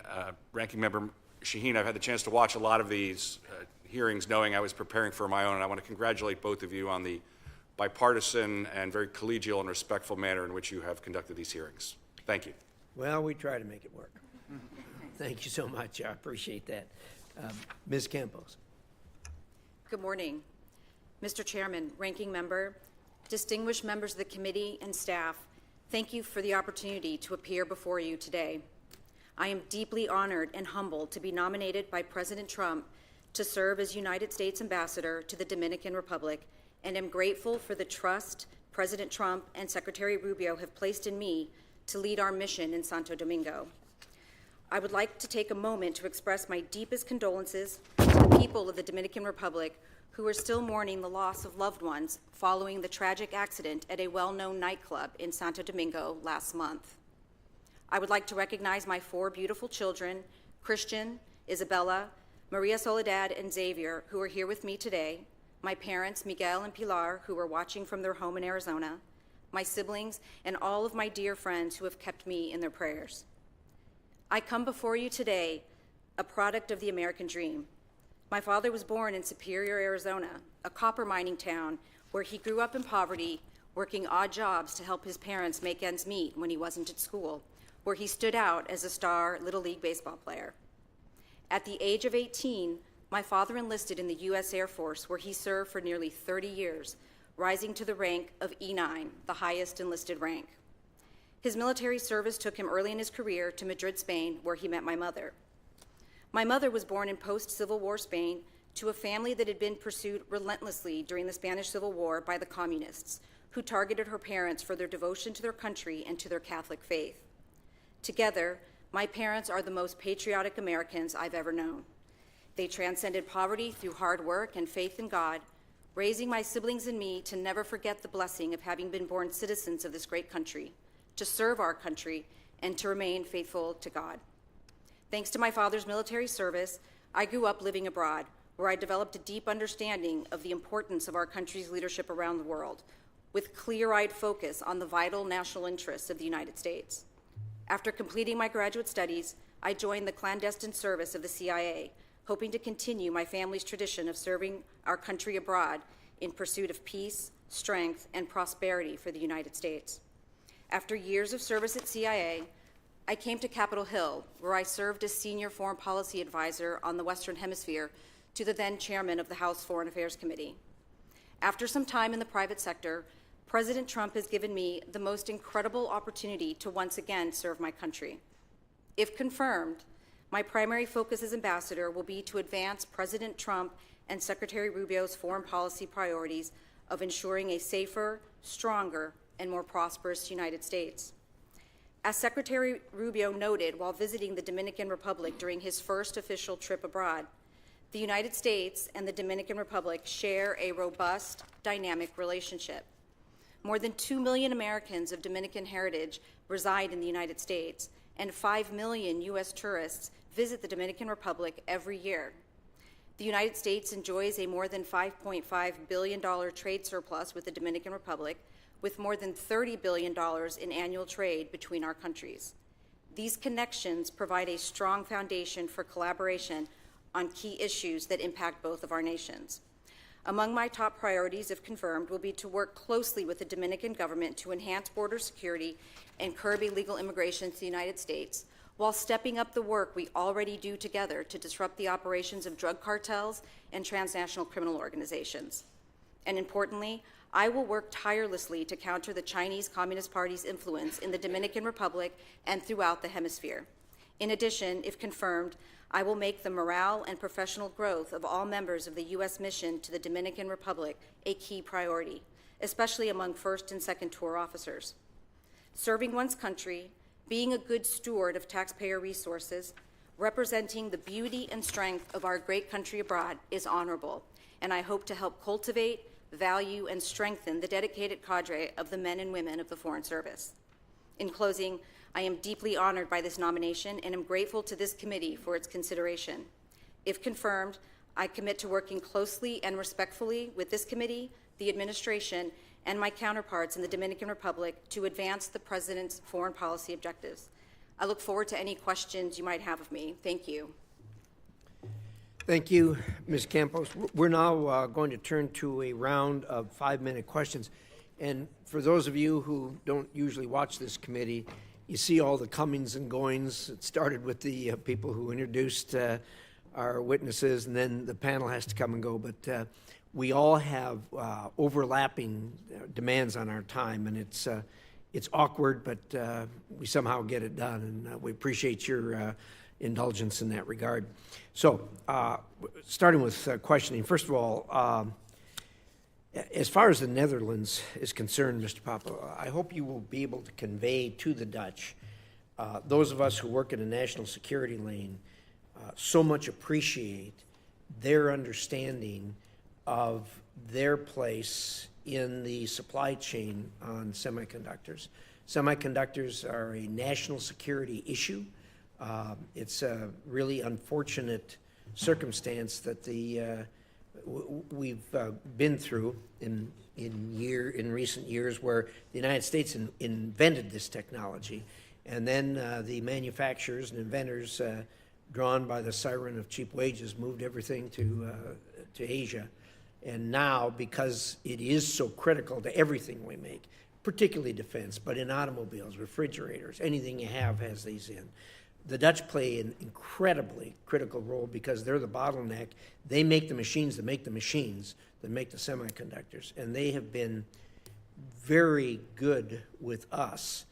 Ranking Member Shaheen, I've had the chance to watch a lot of these hearings knowing I was preparing for my own, and I want to congratulate both of you on the bipartisan and very collegial and respectful manner in which you have conducted these hearings. Thank you. Well, we try to make it work. Thank you so much. I appreciate that. Ms. Campos. Good morning. Mr. Chairman, Ranking Member, distinguished members of the committee and staff, thank you for the opportunity to appear before you today. I am deeply honored and humbled to be nominated by President Trump to serve as United States Ambassador to the Dominican Republic, and am grateful for the trust President Trump and Secretary Rubio have placed in me to lead our mission in Santo Domingo. I would like to take a moment to express my deepest condolences to the people of the Dominican Republic who are still mourning the loss of loved ones following the tragic accident at a well-known nightclub in Santo Domingo last month. I would like to recognize my 4 beautiful children, Christian, Isabella, Maria Soledad, and Xavier, who are here with me today, my parents, Miguel and Pilar, who are watching from their home in Arizona, my siblings, and all of my dear friends who have kept me in their prayers. I come before you today, a product of the American dream. My father was born in Superior, Arizona, a copper mining town where he grew up in poverty, working odd jobs to help his parents make ends meet when he wasn't at school, where he stood out as a star Little League baseball player. At the age of 18, my father enlisted in the U.S. Air Force, where he served for nearly 30 years, rising to the rank of E9, the highest enlisted rank. His military service took him early in his career to Madrid, Spain, where he met my mother. My mother was born in post-Civil War Spain to a family that had been pursued relentlessly during the Spanish Civil War by the communists, who targeted her parents for their devotion to their country and to their Catholic faith. Together, my parents are the most patriotic Americans I've ever known. They transcended poverty through hard work and faith in God, raising my siblings and me to never forget the blessing of having been born citizens of this great country, to serve our country, and to remain faithful to God. Thanks to my father's military service, I grew up living abroad, where I developed a deep understanding of the importance of our country's leadership around the world, with clear-eyed focus on the vital national interests of the United States. After completing my graduate studies, I joined the clandestine service of the CIA, hoping to continue my family's tradition of serving our country abroad in pursuit of peace, strength, and prosperity for the United States. After years of service at CIA, I came to Capitol Hill, where I served as senior foreign policy advisor on the Western Hemisphere to the then chairman of the House Foreign Affairs Committee. After some time in the private sector, President Trump has given me the most incredible opportunity to once again serve my country. If confirmed, my primary focus as ambassador will be to advance President Trump and Secretary Rubio's foreign policy priorities of ensuring a safer, stronger, and more prosperous United States. As Secretary Rubio noted while visiting the Dominican Republic during his first official trip abroad, the United States and the Dominican Republic share a robust, dynamic relationship. More than 2 million Americans of Dominican heritage reside in the United States, and 5 million U.S. tourists visit the Dominican Republic every year. The United States enjoys a more than $5.5 billion trade surplus with the Dominican Republic, with more than $30 billion in annual trade between our countries. These connections provide a strong foundation for collaboration on key issues that impact both of our nations. Among my top priorities, if confirmed, will be to work closely with the Dominican government to enhance border security and curb illegal immigration to the United States, while stepping up the work we already do together to disrupt the operations of drug cartels and transnational criminal organizations. And importantly, I will work tirelessly to counter the Chinese Communist Party's influence in the Dominican Republic and throughout the hemisphere. In addition, if confirmed, I will make the morale and professional growth of all members of the U.S. mission to the Dominican Republic a key priority, especially among first and second tour officers. Serving one's country, being a good steward of taxpayer resources, representing the beauty and strength of our great country abroad is honorable, and I hope to help cultivate, value, and strengthen the dedicated cadre of the men and women of the Foreign Service. In closing, I am deeply honored by this nomination and am grateful to this committee for its consideration. If confirmed, I commit to working closely and respectfully with this committee, the administration, and my counterparts in the Dominican Republic to advance the President's foreign policy objectives. I look forward to any questions you might have of me. Thank you. Thank you, Ms. Campos. We're now going to turn to a round of 5-minute questions. And for those of you who don't usually watch this committee, you see all the comings and goings. It started with the people who introduced our witnesses, and then the panel has to come and go. But we all have overlapping demands on our time, and it's awkward, but we somehow get it done, and we appreciate your indulgence in that regard. So, starting with questioning, first of all, as far as the Netherlands is concerned, Mr. Papa, I hope you will be able to convey to the Dutch, those of us who work in a national security lane, so much appreciate their understanding of their place in the supply chain on semiconductors. Semiconductors are a national security issue. It's a really unfortunate circumstance that we've been through in recent years, where the United States invented this technology, and then the manufacturers and inventors, drawn by the siren of cheap wages, moved everything to Asia. And now, because it is so critical to everything we make, particularly defense, but in automobiles, refrigerators, anything you have has these in. The Dutch play an incredibly critical role because they're the bottleneck. They make the machines that make the machines that make the semiconductors. And they have been very good with us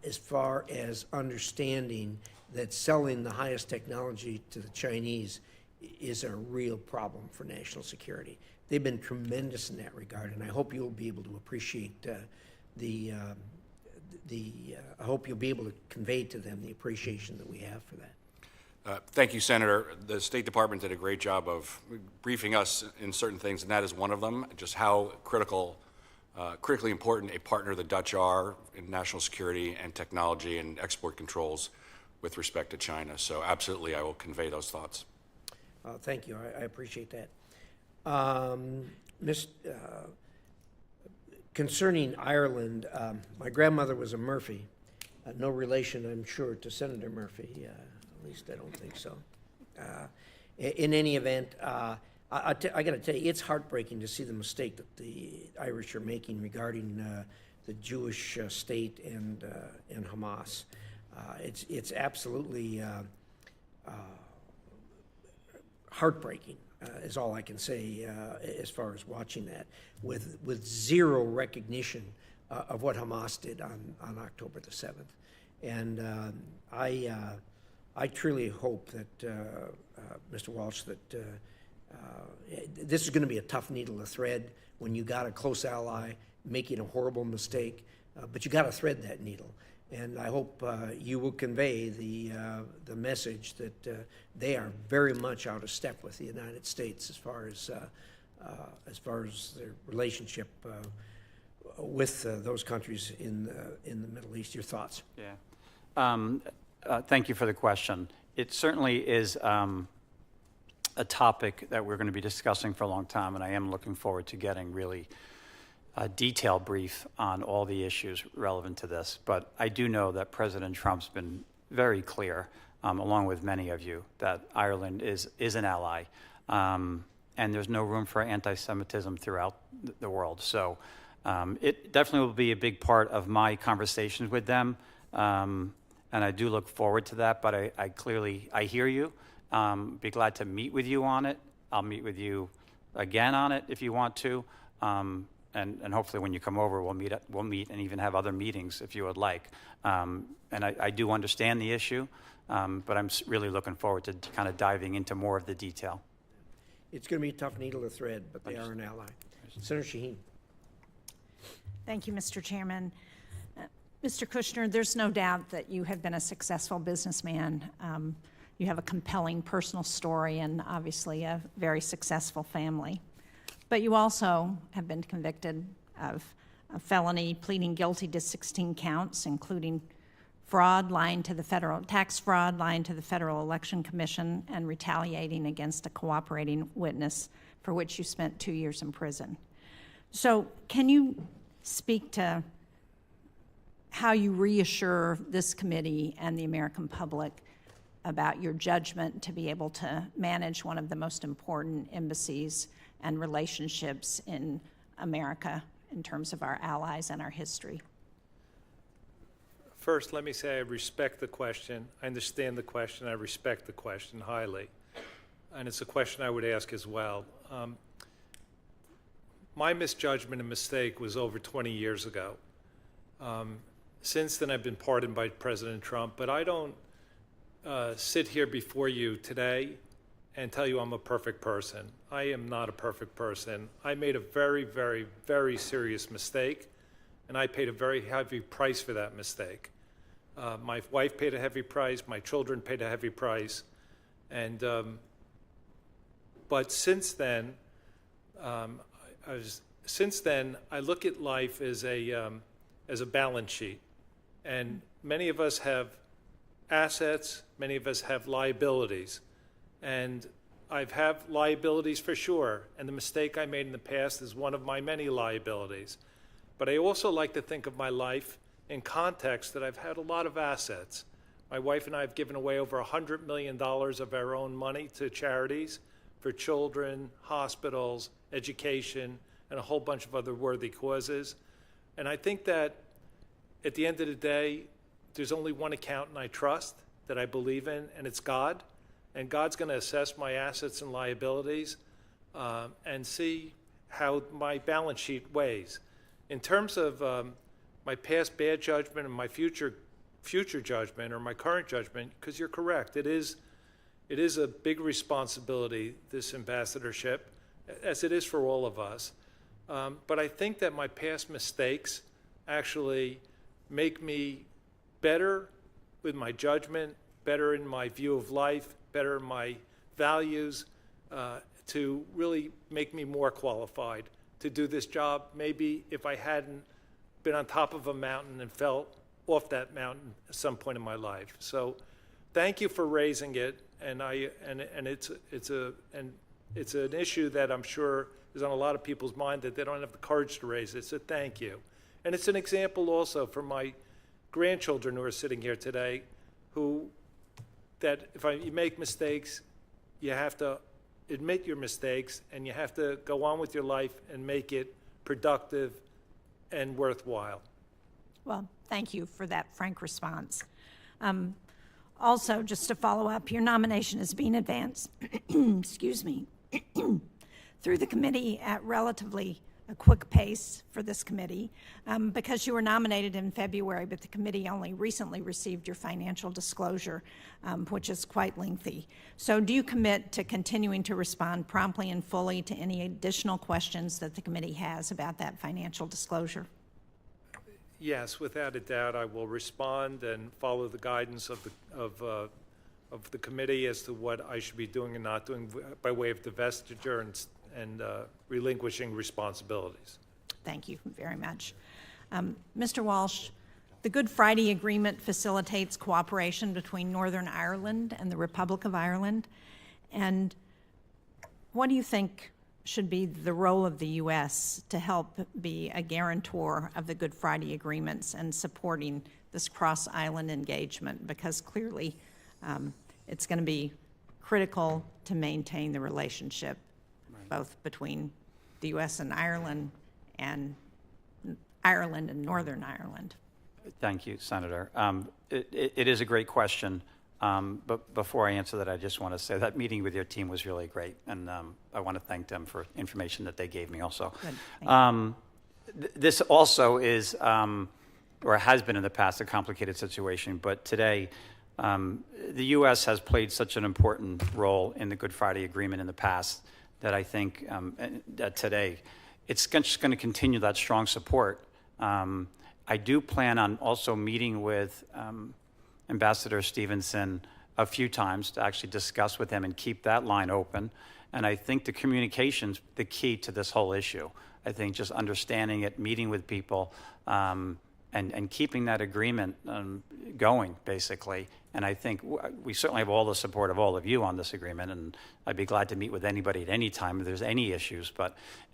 as far as understanding that selling the highest technology to the Chinese is a real problem for national security. They've been tremendous in that regard, and I hope you'll be able to appreciate I hope you'll be able to convey to them the appreciation that we have for that. Thank you, Senator. The State Department did a great job of briefing us in certain things, and that is one of them, just how critically important a partner the Dutch are in national security and technology and export controls with respect to China. So absolutely, I will convey those thoughts. Thank you. I appreciate that. Concerning Ireland, my grandmother was a Murphy. No relation, I'm sure, to Senator Murphy. At least I don't think so. In any event, I got to tell you, it's heartbreaking to see the mistake that the Irish are making regarding the Jewish state and Hamas. It's absolutely heartbreaking, is all I can say as far as watching that, with zero recognition of what Hamas did on October the 7th. And I truly hope that, Mr. Walsh, that this is going to be a tough needle to thread when you got a close ally making a horrible mistake, but you got to thread that needle. And I hope you will convey the message that they are very much out of step with the United States as far as their relationship with those countries in the Middle East. Your thoughts? Yeah. Thank you for the question. It certainly is a topic that we're going to be discussing for a long time, and I am looking forward to getting really a detailed brief on all the issues relevant to this. But I do know that President Trump's been very clear, along with many of you, that Ireland is an ally, and there's no room for anti-Semitism throughout the world. So it definitely will be a big part of my conversations with them, and I do look forward to that. But I hear you. Be glad to meet with you on it. I'll meet with you again on it if you want to. And hopefully when you come over, we'll meet and even have other meetings if you would like. And I do understand the issue, but I'm really looking forward to kind of diving into more of the detail. It's going to be a tough needle to thread, but they are an ally. Senator Shaheen. Thank you, Mr. Chairman. Mr. Kushner, there's no doubt that you have been a successful businessman. You have a compelling personal story and obviously a very successful family. But you also have been convicted of a felony, pleading guilty to 16 counts, including fraud, tax fraud, lying to the Federal Election Commission, and retaliating against a cooperating witness, for which you spent 2 years in prison. So can you speak to how you reassure this committee and the American public about your judgment to be able to manage one of the most important embassies and relationships in America in terms of our allies and our history? First, let me say I respect the question. I understand the question. I respect the question highly. And it's a question I would ask as well. My misjudgment and mistake was over 20 years ago. Since then, I've been pardoned by President Trump, but I don't sit here before you today and tell you I'm a perfect person. I am not a perfect person. I made a very, very, very serious mistake, and I paid a very heavy price for that mistake. My wife paid a heavy price, my children paid a heavy price, and But since then, I look at life as a balance sheet, and many of us have assets, many of us have liabilities, and I have liabilities for sure, and the mistake I made in the past is one of my many liabilities. But I also like to think of my life in context that I've had a lot of assets. My wife and I have given away over $100 million of our own money to charities for children, hospitals, education, and a whole bunch of other worthy causes. And I think that at the end of the day, there's only one accountant I trust, that I believe in, and it's God. And God's going to assess my assets and liabilities and see how my balance sheet weighs. In terms of my past bad judgment and my future judgment or my current judgment, because you're correct, it is a big responsibility, this ambassadorship, as it is for all of us. But I think that my past mistakes actually make me better with my judgment, better in my view of life, better in my values, to really make me more qualified to do this job. Maybe if I hadn't been on top of a mountain and fell off that mountain at some point in my life. So thank you for raising it, and it's an issue that I'm sure is on a lot of people's mind that they don't have the courage to raise it. So thank you. And it's an example also for my grandchildren who are sitting here today, that if you make mistakes, you have to admit your mistakes, and you have to go on with your life and make it productive and worthwhile. Well, thank you for that frank response. Also, just to follow up, your nomination is being advanced, excuse me, through the committee at relatively a quick pace for this committee because you were nominated in February, but the committee only recently received your financial disclosure, which is quite lengthy. So do you commit to continuing to respond promptly and fully to any additional questions that the committee has about that financial disclosure? Yes, without a doubt, I will respond and follow the guidance of the committee as to what I should be doing and not doing by way of divestiture and relinquishing responsibilities. Thank you very much. Mr. Walsh, the Good Friday Agreement facilitates cooperation between Northern Ireland and the Republic of Ireland. And what do you think should be the role of the U.S. to help be a guarantor of the Good Friday Agreements and supporting this cross-island engagement? Because clearly it's going to be critical to maintain the relationship both between the U.S. and Ireland and Northern Ireland. Thank you, Senator. It is a great question. But before I answer that, I just want to say that meeting with your team was really great, and I want to thank them for information that they gave me also. This also is, or has been in the past, a complicated situation, but today the U.S. has played such an important role in the Good Friday Agreement in the past that I think that today it's just going to continue that strong support. I do plan on also meeting with Ambassador Stevenson a few times to actually discuss with him and keep that line open. And I think the communication's the key to this whole issue. I think just understanding it, meeting with people, and keeping that agreement going, basically. And I think we certainly have all the support of all of you on this agreement, and I'd be glad to meet with anybody at any time if there's any issues.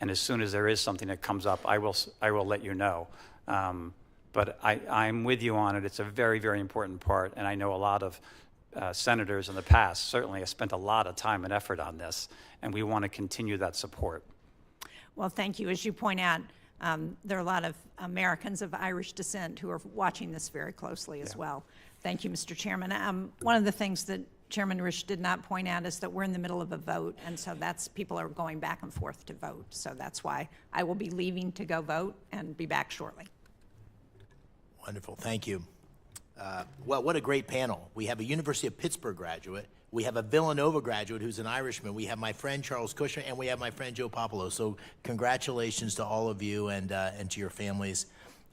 And as soon as there is something that comes up, I will let you know. But I'm with you on it. It's a very, very important part, and I know a lot of senators in the past certainly have spent a lot of time and effort on this, and we want to continue that support. Well, thank you. As you point out, there are a lot of Americans of Irish descent who are watching this very closely as well. Thank you, Mr. Chairman. One of the things that Chairman Risch did not point out is that we're in the middle of a vote, and so people are going back and forth to vote. So that's why I will be leaving to go vote and be back shortly. Wonderful, thank you. Well, what a great panel. We have a University of Pittsburgh graduate, we have a Villanova graduate who's an Irishman, we have my friend Charles Kushner, and we have my friend Joe Popolo. So congratulations to all of you and to your families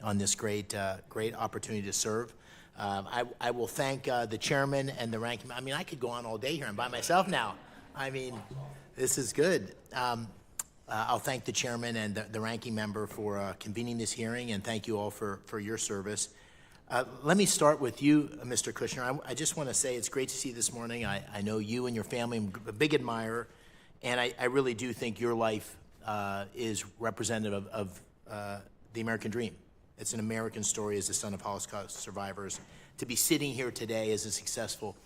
on this great opportunity to serve. I will thank the chairman and the ranking. I mean, I could go on all day here. I'm by myself now. I mean, This is good. I'll thank the chairman and the ranking member for convening this hearing, and thank you all for your service. Let me start with you, Mr. Kushner. I just want to say it's great to see you this morning. I know you and your family. I'm a big admirer, and I really do think your life is representative of the American dream. It's an American story as the son of Holocaust survivors. To be sitting here today as a successful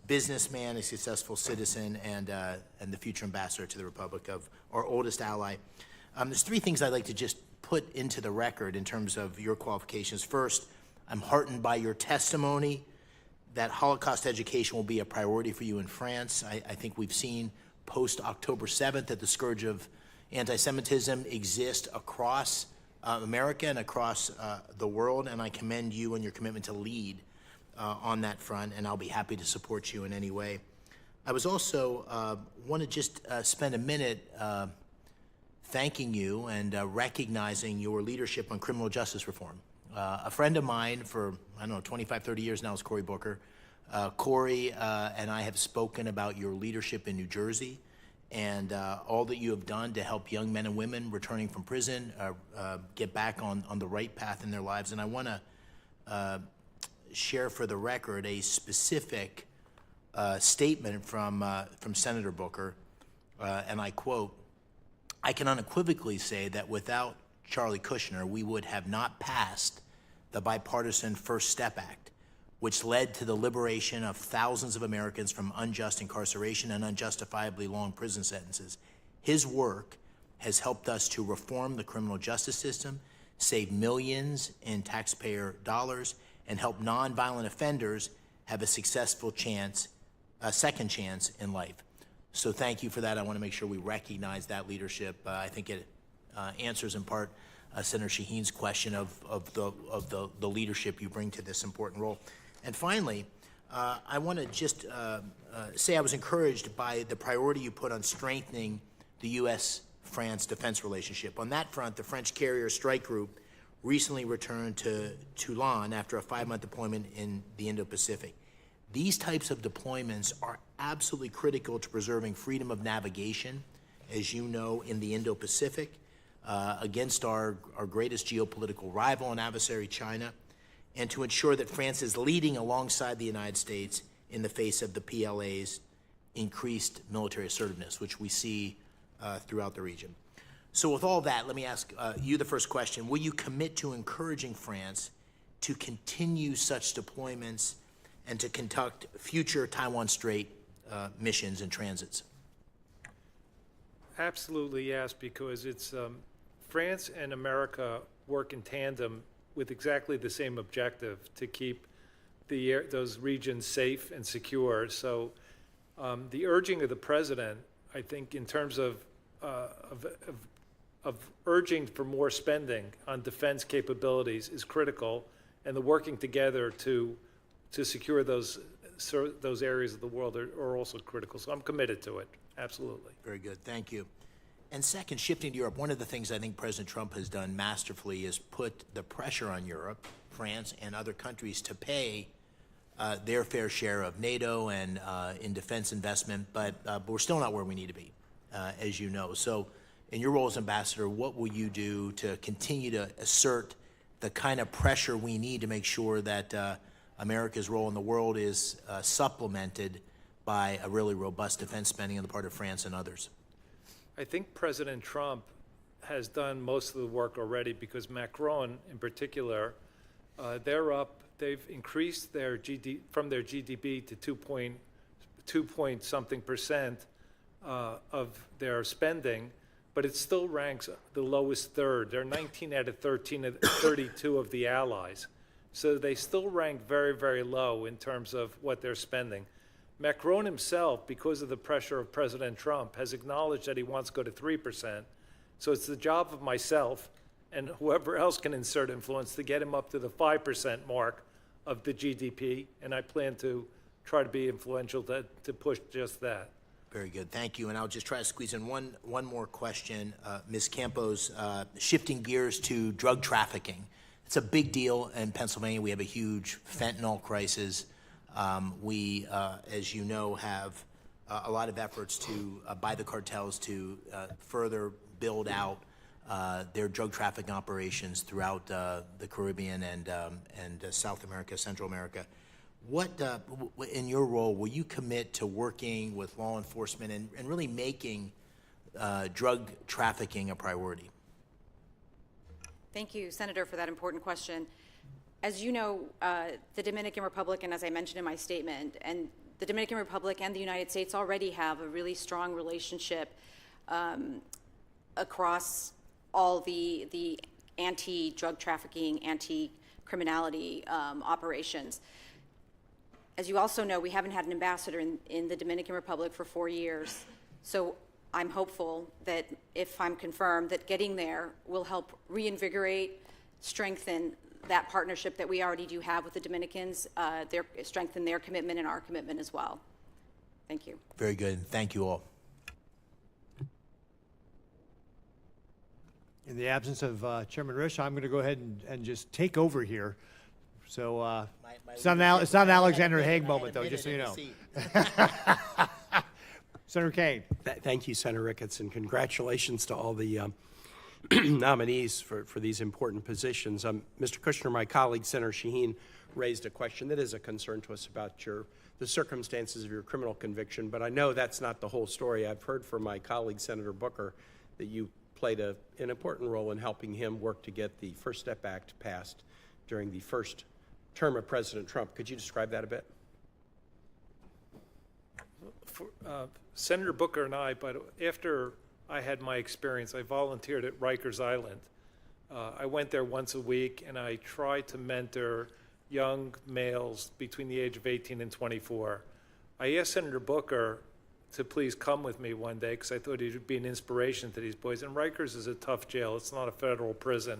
businessman, a successful citizen, and the future ambassador to the Republic of our oldest ally. There's three things I'd like to just put into the record in terms of your qualifications. First, I'm heartened by your testimony that Holocaust education will be a priority for you in France. I think we've seen post-October 7th that the scourge of anti-Semitism exists across America and across the world, and I commend you and your commitment to lead on that front, and I'll be happy to support you in any way. I was also want to just spend a minute thanking you and recognizing your leadership on criminal justice reform. A friend of mine for, 25, 30 years now is Cory Booker. Cory and I have spoken about your leadership in New Jersey and all that you have done to help young men and women returning from prison get back on the right path in their lives. And I want to share for the record a specific statement from Senator Booker, and I quote, "I can unequivocally say that without Charlie Kushner, we would have not passed the bipartisan First Step Act, which led to the liberation of thousands of Americans from unjust incarceration and unjustifiably long prison sentences. His work has helped us to reform the criminal justice system, save millions in taxpayer dollars, and help nonviolent offenders have a successful second chance in life." So thank you for that. I want to make sure we recognize that leadership. I think it answers in part Senator Shaheen's question of the leadership you bring to this important role. And finally, I want to just say I was encouraged by the priority you put on strengthening the U.S.-France defense relationship. On that front, the French carrier strike group recently returned to Toulon after a 5-month deployment in the Indo-Pacific. These types of deployments are absolutely critical to preserving freedom of navigation, as you know, in the Indo-Pacific, against our greatest geopolitical rival and adversary, China, and to ensure that France is leading alongside the United States in the face of the PLA's increased military assertiveness, which we see throughout the region. So with all that, let me ask you the first question. Will you commit to encouraging France to continue such deployments and to conduct future Taiwan Strait missions and transits? Absolutely, yes, because it's France and America work in tandem with exactly the same objective, to keep those regions safe and secure. So the urging of the president, I think, in terms of urging for more spending on defense capabilities is critical, and the working together to secure those areas of the world are also critical. So I'm committed to it, absolutely. Very good, thank you. And second, shifting to Europe, one of the things I think President Trump has done masterfully is put the pressure on Europe, France, and other countries to pay their fair share of NATO and in defense investment, but we're still not where we need to be, as you know. So in your role as ambassador, what will you do to continue to assert the kind of pressure we need to make sure that America's role in the world is supplemented by a really robust defense spending on the part of France and others? I think President Trump has done most of the work already, because Macron, in particular, they've increased their from their GDP to 2.something% of their spending, but it still ranks the lowest third. They're 19 out of 32 of the allies. So they still rank very, very low in terms of what they're spending. Macron himself, because of the pressure of President Trump, has acknowledged that he wants to go to 3%. So it's the job of myself and whoever else can insert influence to get him up to the 5% mark of the GDP, and I plan to try to be influential to push just that. Very good, thank you. And I'll just try to squeeze in one more question. Ms. Campos, shifting gears to drug trafficking. It's a big deal in Pennsylvania. We have a huge fentanyl crisis. We, as you know, have a lot of efforts to by the cartels to further build out their drug trafficking operations throughout the Caribbean and South America, Central America. What, in your role, will you commit to working with law enforcement and really making drug trafficking a priority? Thank you, Senator, for that important question. As you know, the Dominican Republic, and as I mentioned in my statement, and the Dominican Republic and the United States already have a really strong relationship across all the anti-drug trafficking, anti-criminality operations. As you also know, we haven't had an ambassador in the Dominican Republic for 4 years. So I'm hopeful that if I'm confirmed, that getting there will help reinvigorate, strengthen that partnership that we already do have with the Dominicans, strengthen their commitment and our commitment as well. Thank you. Very good. Thank you all. In the absence of Chairman Risch, I'm going to go ahead and just take over here. So it's not an Alexander Haig moment, though, just so you know. Senator Kane. Thank you, Senator Ricketts, and congratulations to all the nominees for these important positions. Mr. Kushner, my colleague, Senator Shaheen, raised a question that is a concern to us about the circumstances of your criminal conviction, but I know that's not the whole story. I've heard from my colleague, Senator Booker, that you played an important role in helping him work to get the First Step Act passed during the first term of President Trump. Could you describe that a bit? Senator Booker and I, but after I had my experience, I volunteered at Rikers Island. I went there once a week, and I tried to mentor young males between the age of 18 and 24. I asked Senator Booker to please come with me one day because I thought he would be an inspiration to these boys. And Rikers is a tough jail. It's not a federal prison.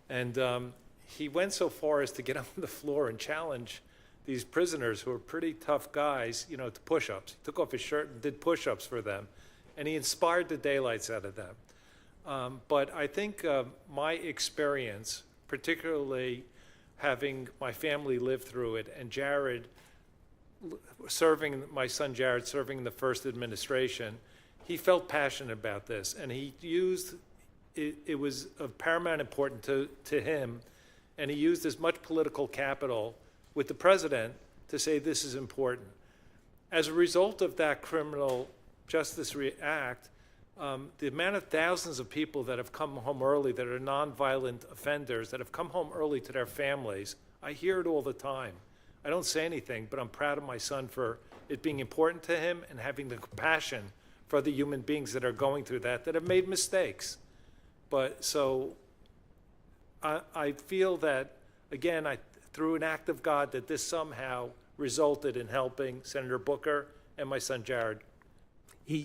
And he went so far as to get on the floor and challenge these prisoners who are pretty tough guys, to push-ups. He took off his shirt and did push-ups for them, and he inspired the daylights out of them. But I think my experience, particularly having my family live through it, and my son Jared serving in the first administration, he felt passionate about this, and he used, it was of paramount importance to him, and he used as much political capital with the president to say this is important. As a result of that Criminal Justice Act, the amount of thousands of people that have come home early that are nonviolent offenders, that have come home early to their families, I hear it all the time. I don't say anything, but I'm proud of my son for it being important to him and having the compassion for the human beings that are going through that have made mistakes. But so I feel that, again, through an act of God, that this somehow resulted in helping Senator Booker and my son Jared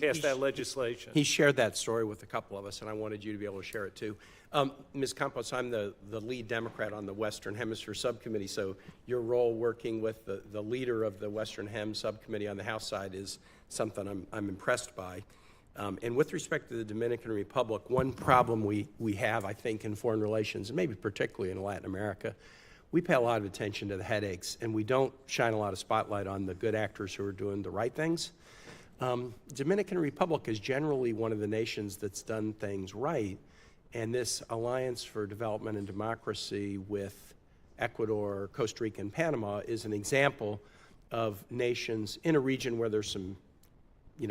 pass that legislation. He shared that story with a couple of us, and I wanted you to be able to share it too. Ms. Campos, I'm the lead Democrat on the Western Hemisphere Subcommittee, so your role working with the leader of the Western Hem Subcommittee on the House side is something I'm impressed by. And with respect to the Dominican Republic, one problem we have, I think, in foreign relations, and maybe particularly in Latin America, we pay a lot of attention to the headaches, and we don't shine a lot of spotlight on the good actors who are doing the right things. Dominican Republic is generally one of the nations that's done things right, and this Alliance for Development and Democracy with Ecuador, Costa Rica, and Panama is an example of nations in a region where there's some,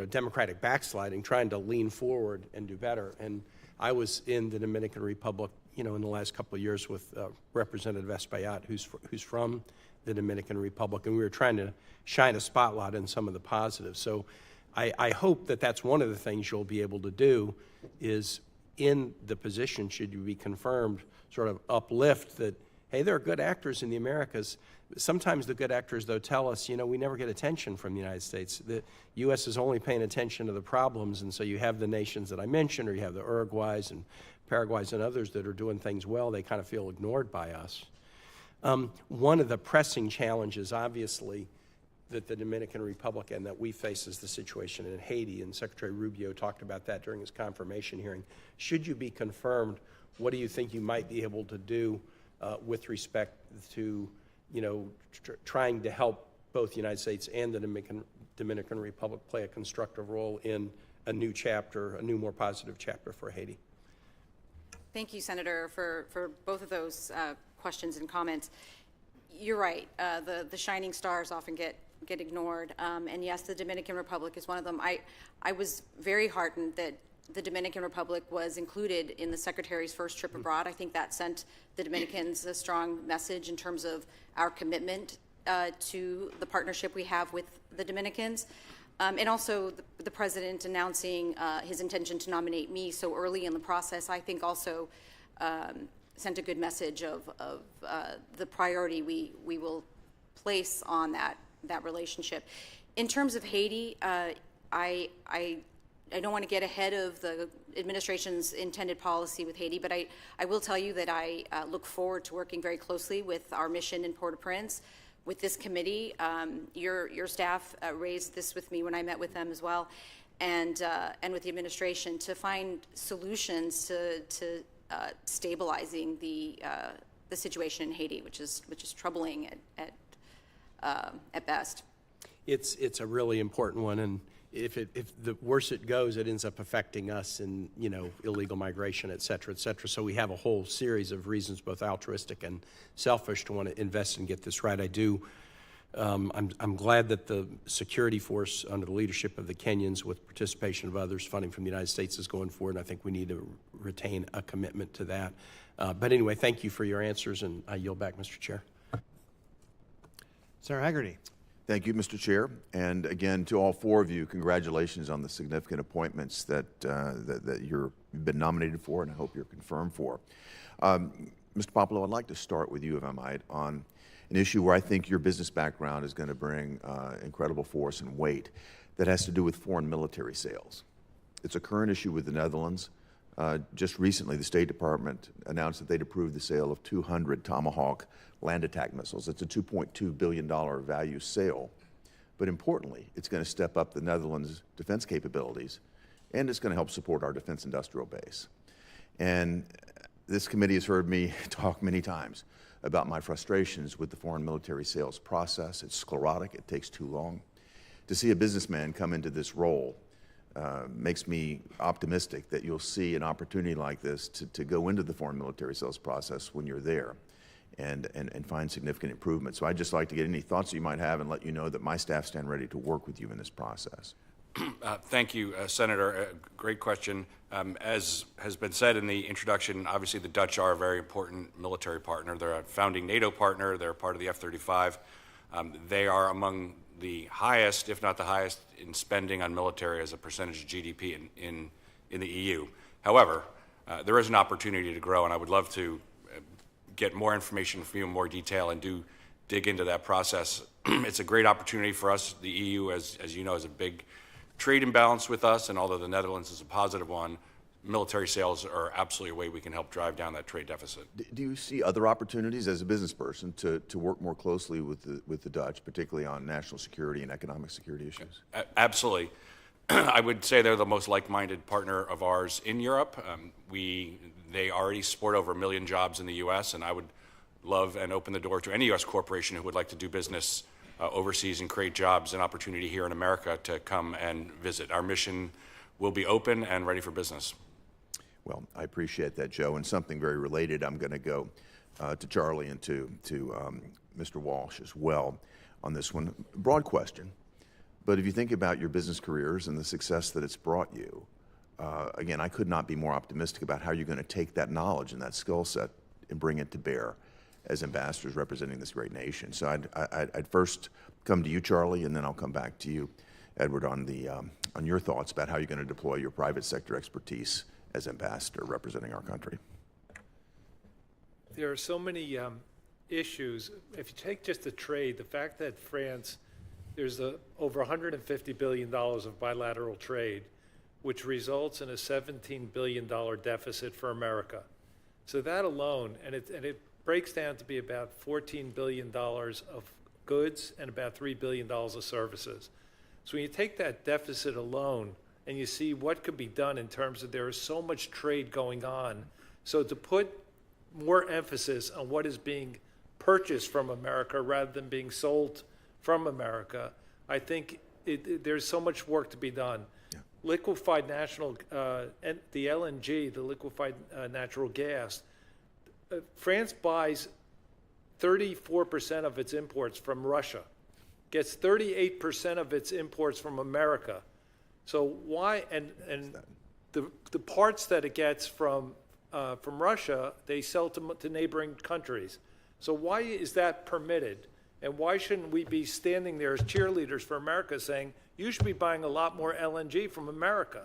democratic backsliding, trying to lean forward and do better. And I was in the Dominican Republic, in the last couple of years with Representative Espaillat, who's from the Dominican Republic, and we were trying to shine a spotlight on some of the positives. So I hope that that's one of the things you'll be able to do is in the position, should you be confirmed, sort of uplift that, hey, there are good actors in the Americas. Sometimes the good actors, though, tell us, we never get attention from the United States. The U.S. is only paying attention to the problems, and so you have the nations that I mentioned, or you have the Uruguays and Paraguays and others that are doing things well. They kind of feel ignored by us. One of the pressing challenges, obviously, that the Dominican Republic and that we face is the situation in Haiti, and Secretary Rubio talked about that during his confirmation hearing. Should you be confirmed, what do you think you might be able to do with respect to, trying to help both the United States and the Dominican Republic play a constructive role in a new chapter, a new, more positive chapter for Haiti. Thank you, Senator, for both of those questions and comments. You're right. The shining stars often get ignored, and yes, the Dominican Republic is one of them. I was very heartened that the Dominican Republic was included in the Secretary's first trip abroad. I think that sent the Dominicans a strong message in terms of our commitment to the partnership we have with the Dominicans. And also the President announcing his intention to nominate me so early in the process, I think also sent a good message of the priority we will place on that relationship. In terms of Haiti, I don't want to get ahead of the administration's intended policy with Haiti, but I will tell you that I look forward to working very closely with our mission in Port-au-Prince, with this committee. Your staff raised this with me when I met with them as well, and with the administration to find solutions to stabilizing the situation in Haiti, which is troubling at best. It's a really important one, and if the worse it goes, it ends up affecting us in, illegal migration, et cetera, et cetera. So we have a whole series of reasons, both altruistic and selfish, to want to invest and get this right. I'm glad that the security force, under the leadership of the Kenyans, with participation of others, funding from the United States, is going forward, and I think we need to retain a commitment to that. But anyway, thank you for your answers, and I yield back, Mr. Chair. Senator Haggerty. Thank you, Mr. Chair. And again, to all four of you, congratulations on the significant appointments that you've been nominated for, and I hope you're confirmed for. Mr. Popolo, I'd like to start with you, if I might, on an issue where I think your business background is going to bring incredible force and weight, that has to do with foreign military sales. It's a current issue with the Netherlands. Just recently, the State Department announced that they'd approved the sale of 200 Tomahawk land attack missiles. It's a $2.2 billion value sale. But importantly, it's going to step up the Netherlands' defense capabilities, and it's going to help support our defense industrial base. And this committee has heard me talk many times about my frustrations with the foreign military sales process. It's sclerotic. It takes too long. To see a businessman come into this role makes me optimistic that you'll see an opportunity like this to go into the foreign military sales process when you're there and find significant improvement. So I'd just like to get any thoughts you might have and let you know that my staff stand ready to work with you in this process. Thank you, Senator. Great question. As has been said in the introduction, obviously the Dutch are a very important military partner. They're a founding NATO partner. They're part of the F-35. They are among the highest, if not the highest, in spending on military as a percentage of GDP in the EU. However, there is an opportunity to grow, and I would love to get more information from you in more detail and dig into that process. It's a great opportunity for us. The EU, as you know, is a big trade imbalance with us, and although the Netherlands is a positive one, military sales are absolutely a way we can help drive down that trade deficit. Do you see other opportunities as a business person to work more closely with the Dutch, particularly on national security and economic security issues? Absolutely. I would say they're the most like-minded partner of ours in Europe. They already support over 1 million jobs in the U.S., and I would love and open the door to any U.S. corporation who would like to do business overseas and create jobs and opportunity here in America to come and visit. Our mission will be open and ready for business. Well, I appreciate that, Joe. And something very related, I'm going to go to Charlie and to Mr. Walsh as well on this one. Broad question, but if you think about your business careers and the success that it's brought you, again, I could not be more optimistic about how you're going to take that knowledge and that skill set and bring it to bear as ambassadors representing this great nation. So I'd first come to you, Charlie, and then I'll come back to you, Edward, on your thoughts about how you're going to deploy your private sector expertise as ambassador representing our country. There are so many issues. If you take just the trade, the fact that France, there's over $150 billion of bilateral trade, which results in a $17 billion deficit for America. So that alone, and it breaks down to be about $14 billion of goods and about $3 billion of services. So when you take that deficit alone and you see what could be done in terms of there is so much trade going on, so to put more emphasis on what is being purchased from America rather than being sold from America, I think there's so much work to be done. Liquefied natural, and the LNG, the liquefied natural gas, France buys 34% of its imports from Russia, gets 38% of its imports from America. So why, and the parts that it gets from Russia, they sell to neighboring countries. So why is that permitted? And why shouldn't we be standing there as cheerleaders for America saying, you should be buying a lot more LNG from America?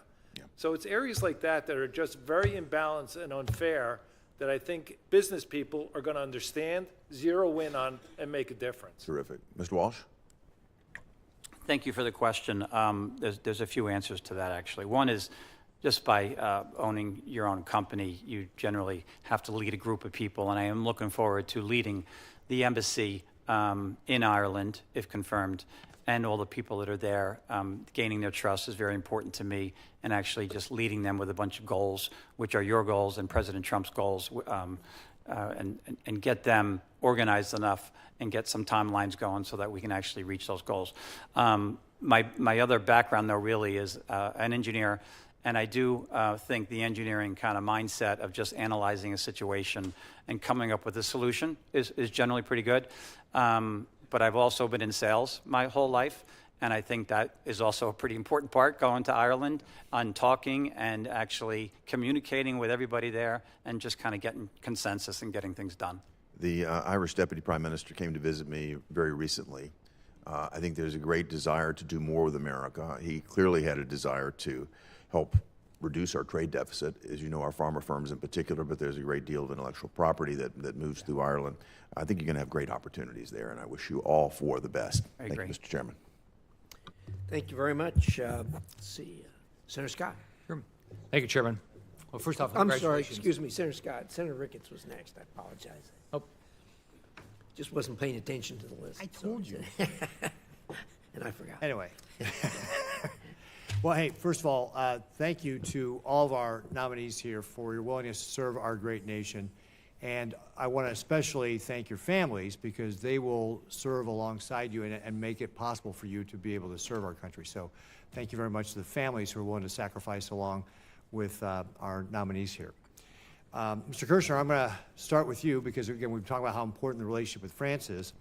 So it's areas like that that are just very imbalanced and unfair that I think business people are going to understand, zero in on, and make a difference. Terrific. Mr. Walsh? Thank you for the question. There's a few answers to that, actually. One is just by owning your own company, you generally have to lead a group of people, and I am looking forward to leading the embassy in Ireland, if confirmed, and all the people that are there. Gaining their trust is very important to me, and actually just leading them with a bunch of goals, which are your goals and President Trump's goals, and get them organized enough and get some timelines going so that we can actually reach those goals. My other background, though, really is an engineer, and I do think the engineering kind of mindset of just analyzing a situation and coming up with a solution is generally pretty good. But I've also been in sales my whole life, and I think that is also a pretty important part, going to Ireland and talking and actually communicating with everybody there and just kind of getting consensus and getting things done. The Irish Deputy Prime Minister came to visit me very recently. I think there's a great desire to do more with America. He clearly had a desire to help reduce our trade deficit, as you know, our farmer firms in particular, but there's a great deal of intellectual property that moves through Ireland. I think you're going to have great opportunities there, and I wish you all for the best. I agree. Thank you, Mr. Chairman. Thank you very much. Let's see, Senator Scott. Sure. Thank you, Chairman. Well, first off, I'm sorry, congratulations. excuse me, Senator Scott. Senator Ricketts was next. I apologize. Oh. Just wasn't paying attention to the list. I told you. And I forgot. Anyway. Well, hey, first of all, thank you to all of our nominees here for your willingness to serve our great nation. And I want to especially thank your families, because they will serve alongside you and make it possible for you to be able to serve our country. So thank you very much to the families who are willing to sacrifice along with our nominees here. Mr. Kirshner, I'm going to start with you because, again, we've talked about how important the relationship with France is.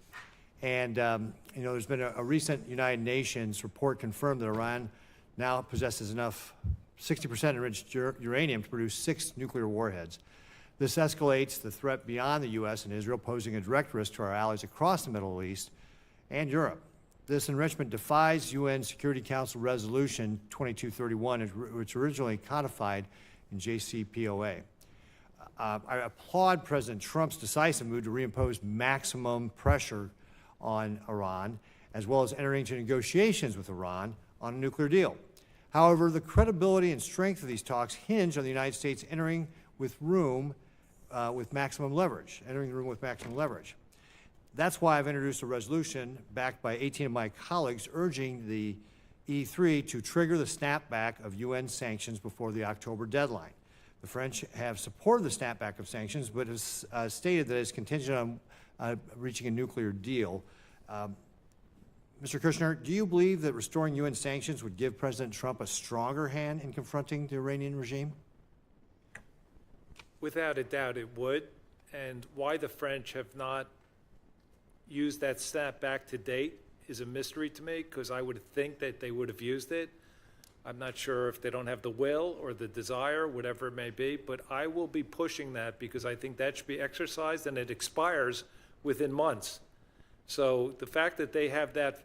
And, you know, there's been a recent United Nations report confirmed that Iran now possesses enough 60% enriched uranium to produce 6 nuclear warheads. This escalates the threat beyond the U.S. and Israel, posing a direct risk to our allies across the Middle East and Europe. This enrichment defies UN Security Council Resolution 2231, which originally codified in JCPOA. I applaud President Trump's decisive move to reimpose maximum pressure on Iran, as well as entering into negotiations with Iran on a nuclear deal. However, the credibility and strength of these talks hinge on the United States entering with maximum leverage. That's why I've introduced a resolution backed by 18 of my colleagues urging the E3 to trigger the snapback of UN sanctions before the October deadline. The French have supported the snapback of sanctions, but has stated that it's contingent on reaching a nuclear deal. Mr. Kirshner, do you believe that restoring UN sanctions would give President Trump a stronger hand in confronting the Iranian regime? Without a doubt, it would. And why the French have not used that snapback to date is a mystery to me, because I would think that they would have used it. I'm not sure if they don't have the will or the desire, whatever it may be, but I will be pushing that because I think that should be exercised, and it expires within months. So the fact that they have that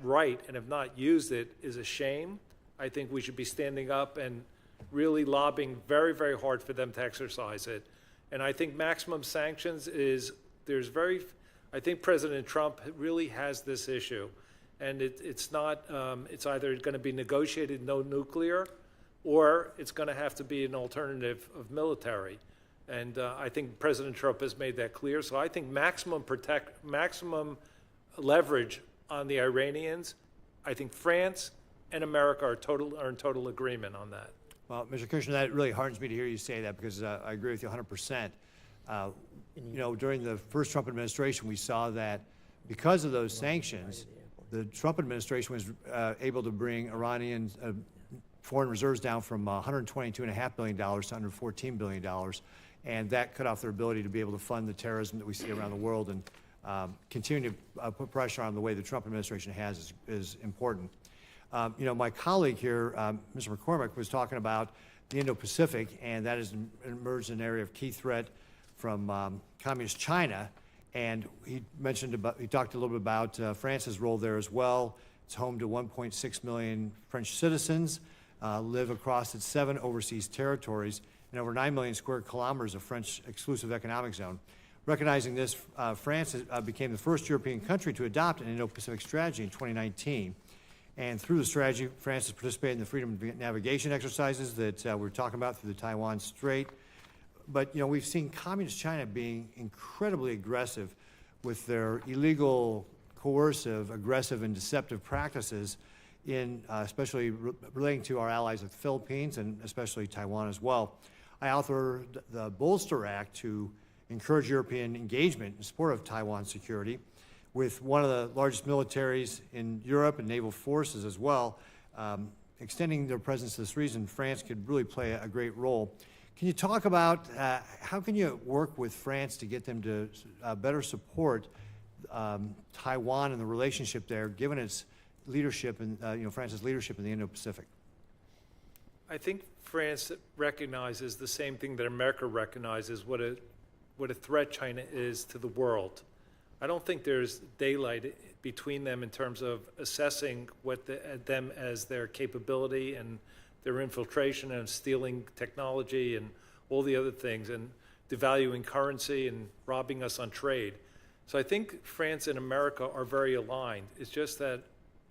right and have not used it is a shame. I think we should be standing up and really lobbying very, very hard for them to exercise it. And I think maximum sanctions is, I think President Trump really has this issue. And it's not, it's either going to be negotiated no nuclear, or it's going to have to be an alternative of military. And I think President Trump has made that clear. So I think maximum leverage on the Iranians. I think France and America are in total agreement on that. Well, Mr. Kirshner, that really hardens me to hear you say that, because I agree with you 100%. You know, during the first Trump administration, we saw that because of those sanctions, the Trump administration was able to bring Iranian foreign reserves down from $122.5 billion to under $14 billion, and that cut off their ability to be able to fund the terrorism that we see around the world, and continuing to put pressure on the way the Trump administration has is important. You know, my colleague here, Mr. McCormick, was talking about the Indo-Pacific, and that has emerged an area of key threat from communist China. And he talked a little bit about France's role there as well. It's home to 1.6 million French citizens, live across its 7 overseas territories, and over 9 million square kilometers of French exclusive economic zone. Recognizing this, France became the first European country to adopt an Indo-Pacific strategy in 2019. And through the strategy, France has participated in the freedom of navigation exercises that we're talking about through the Taiwan Strait. But, you know, we've seen communist China being incredibly aggressive with their illegal, coercive, aggressive, and deceptive practices in especially relating to our allies of the Philippines and especially Taiwan as well. I authored the Bolster Act to encourage European engagement in support of Taiwan's security, with one of the largest militaries in Europe and naval forces as well. Extending their presence to this region, France could really play a great role. Can you talk about how can you work with France to get them to better support Taiwan and the relationship there, given its leadership and France's leadership in the Indo-Pacific? I think France recognizes the same thing that America recognizes, what a threat China is to the world. I don't think there's daylight between them in terms of assessing them as their capability and their infiltration and stealing technology and all the other things and devaluing currency and robbing us on trade. So I think France and America are very aligned. It's just that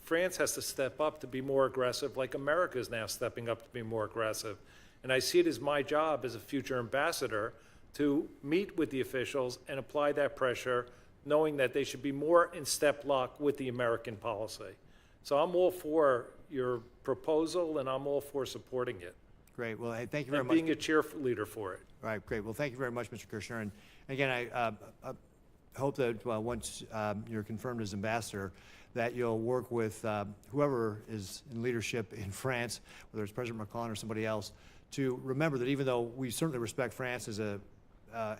France has to step up to be more aggressive, like America is now stepping up to be more aggressive. And I see it as my job as a future ambassador to meet with the officials and apply that pressure, knowing that they should be more in step lock with the American policy. So I'm all for your proposal, and I'm all for supporting it. Great. Well, hey, thank you very and much. Being a cheerleader for it. All right, great. Well, thank you very much, Mr. Kirshner. And again, I hope that once you're confirmed as ambassador, that you'll work with whoever is in leadership in France, whether it's President Macron or somebody else, to remember that even though we certainly respect France as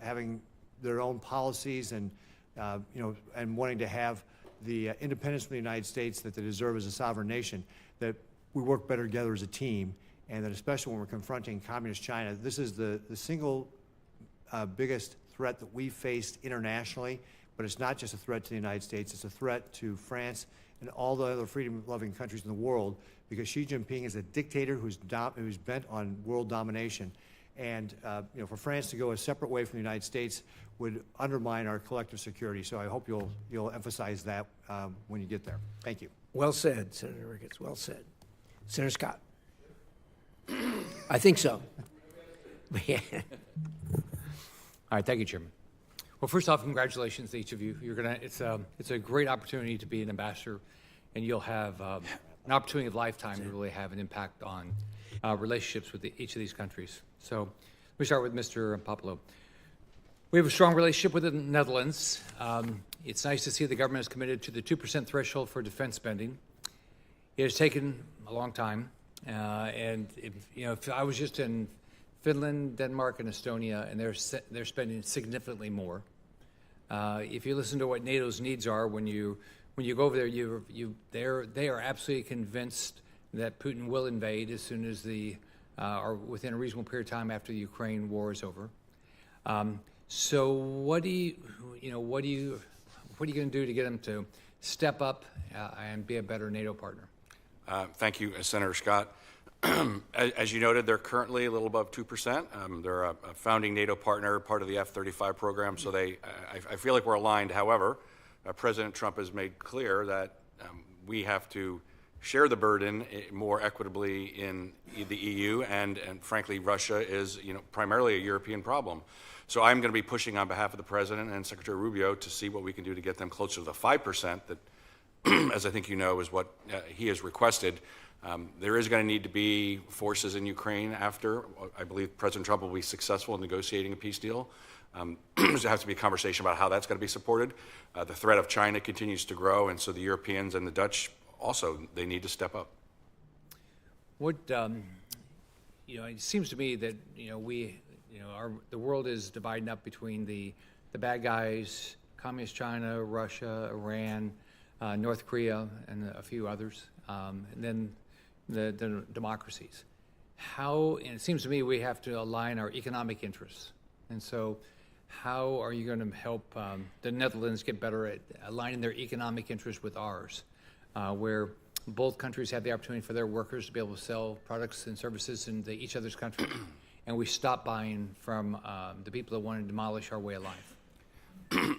having their own policies and and wanting to have the independence from the United States that they deserve as a sovereign nation, that we work better together as a team, and that especially when we're confronting communist China, this is the single biggest threat that we faced internationally, but it's not just a threat to the United States, it's a threat to France and all the other freedom-loving countries in the world, because Xi Jinping is a dictator who's bent on world domination. And for France to go a separate way from the United States would undermine our collective security. So I hope you'll emphasize that when you get there. Thank you. Well said, Senator Ricketts. Well said. Senator Scott. I think so. Yeah. All right, thank you, Chairman. Well, first off, congratulations to each of you. It's a great opportunity to be an ambassador, and you'll have an opportunity of a lifetime to really have an impact on relationships with each of these countries. So let me start with Mr. Popolo. We have a strong relationship with the Netherlands. It's nice to see the government is committed to the 2% threshold for defense spending. It has taken a long time, and if I was just in Finland, Denmark, and Estonia, and they're spending significantly more. If you listen to what NATO's needs are, when you go over there, they are absolutely convinced that Putin will invade as soon as or within a reasonable period of time after the Ukraine war is over. So what are you going to do to get them to step up and be a better NATO partner? Thank you, Senator Scott. As you noted, they're currently a little above 2%. They're a founding NATO partner, part of the F-35 program, so I feel like we're aligned. However, President Trump has made clear that we have to share the burden more equitably in the EU, and frankly, Russia is primarily a European problem. So I'm going to be pushing on behalf of the President and Secretary Rubio to see what we can do to get them closer to the 5% that, as I think you know, is what he has requested. There is going to need to be forces in Ukraine after. I believe President Trump will be successful in negotiating a peace deal. There has to be a conversation about how that's going to be supported. The threat of China continues to grow, and so the Europeans and the Dutch also, they need to step up. What, it seems to me that, the world is dividing up between the bad guys, Communist China, Russia, Iran, North Korea, and a few others, and then the democracies. And it seems to me we have to align our economic interests. And so how are you going to help the Netherlands get better at aligning their economic interests with ours, where both countries have the opportunity for their workers to be able to sell products and services into each other's country, and we stop buying from the people that want to demolish our way of life?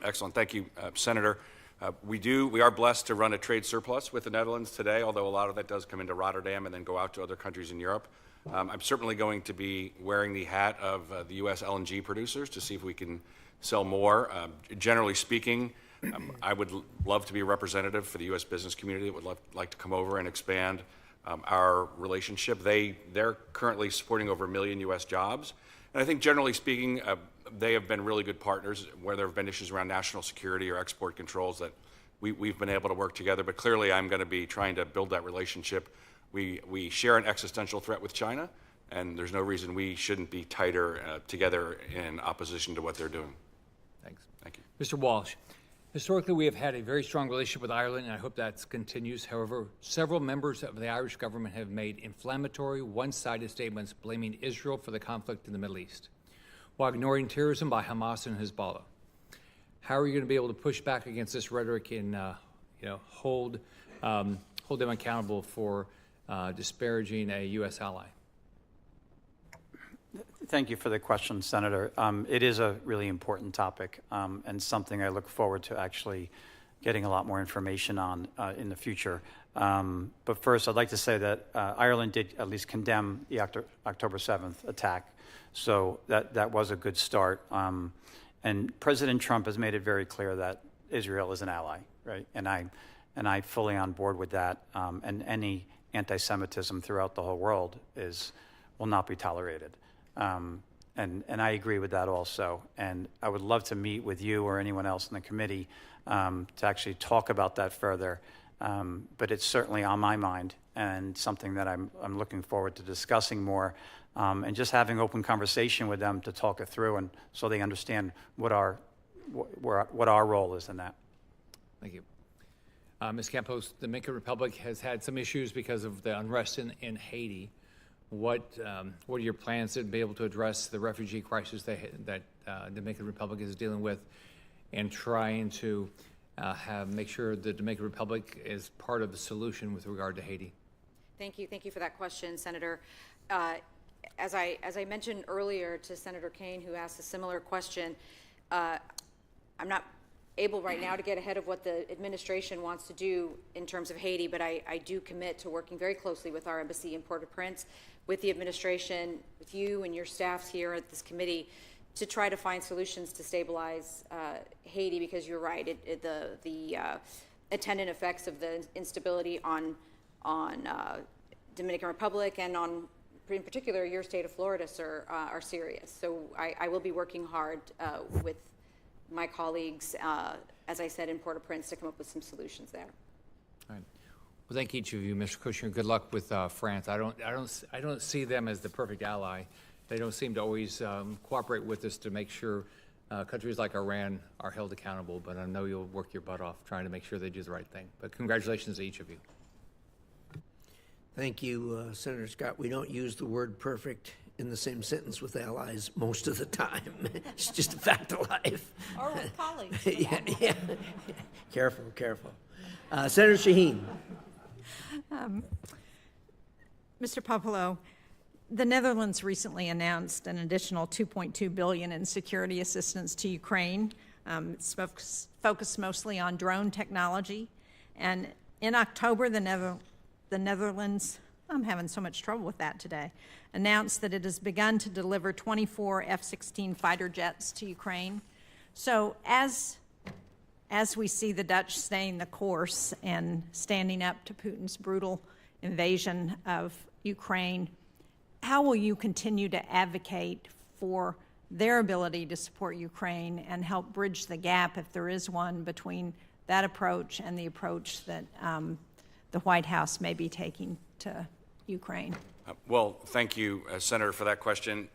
Excellent. Thank you, Senator. We are blessed to run a trade surplus with the Netherlands today, although a lot of that does come into Rotterdam and then go out to other countries in Europe. I'm certainly going to be wearing the hat of the U.S. LNG producers to see if we can sell more. Generally speaking, I would love to be a representative for the U.S. business community that would like to come over and expand our relationship. They're currently supporting over 1 million U.S. jobs. And I think generally speaking, they have been really good partners where there have been issues around national security or export controls that we've been able to work together. But clearly, I'm going to be trying to build that relationship. We share an existential threat with China, and there's no reason we shouldn't be tighter together in opposition to what they're doing. Thanks. Thank you. Mr. Walsh, historically we have had a very strong relationship with Ireland, and I hope that continues. However, several members of the Irish government have made inflammatory, one-sided statements blaming Israel for the conflict in the Middle East, while ignoring terrorism by Hamas and Hezbollah. How are you going to be able to push back against this rhetoric and hold them accountable for disparaging a U.S. ally? Thank you for the question, Senator. It is a really important topic and something I look forward to actually getting a lot more information on in the future. But first, I'd like to say that Ireland did at least condemn the October 7th attack. So that was a good start. And President Trump has made it very clear that Israel is an ally, right? And I fully on board with that. And any anti-Semitism throughout the whole world will not be tolerated. And I agree with that also. And I would love to meet with you or anyone else in the committee to actually talk about that further. But it's certainly on my mind and something that I'm looking forward to discussing more and just having open conversation with them to talk it through and so they understand what our role is in that. Thank you. Ms. Campos, the Dominican Republic has had some issues because of the unrest in Haiti. What are your plans to be able to address the refugee crisis that the Dominican Republic is dealing with and trying to make sure the Dominican Republic is part of the solution with regard to Haiti? Thank you for that question, Senator. As I mentioned earlier to Senator Kane, who asked a similar question, I'm not able right now to get ahead of what the administration wants to do in terms of Haiti, but I do commit to working very closely with our embassy in Port-au-Prince, with the administration, with you and your staffs here at this committee, to try to find solutions to stabilize Haiti, because you're right, the attendant effects of the instability on Dominican Republic and on, in particular, your state of Florida, sir, are serious. So I will be working hard with my colleagues, as I said, in Port-au-Prince, to come up with some solutions there. All right. Well, thank each of you, Mr. Kushner. Good luck with France. I don't see them as the perfect ally. They don't seem to always cooperate with us to make sure countries like Iran are held accountable. But I know you'll work your butt off trying to make sure they do the right thing. But congratulations to each of you. Thank you, Senator Scott. We don't use the word perfect in the same sentence with allies most of the time. It's just a fact of life. Or with colleagues. Yeah. Careful. Senator Shaheen. Mr. Popolo, the Netherlands recently announced an additional $2.2 billion in security assistance to Ukraine. It's focused mostly on drone technology. And in October, the Netherlands, I'm having so much trouble with that today, announced that it has begun to deliver 24 F-16 fighter jets to Ukraine. So as we see the Dutch staying the course and standing up to Putin's brutal invasion of Ukraine, how will you continue to advocate for their ability to support Ukraine and help bridge the gap, if there is one, between that approach and the approach that the White House may be taking to Ukraine? Well, thank you, Senator, for that question.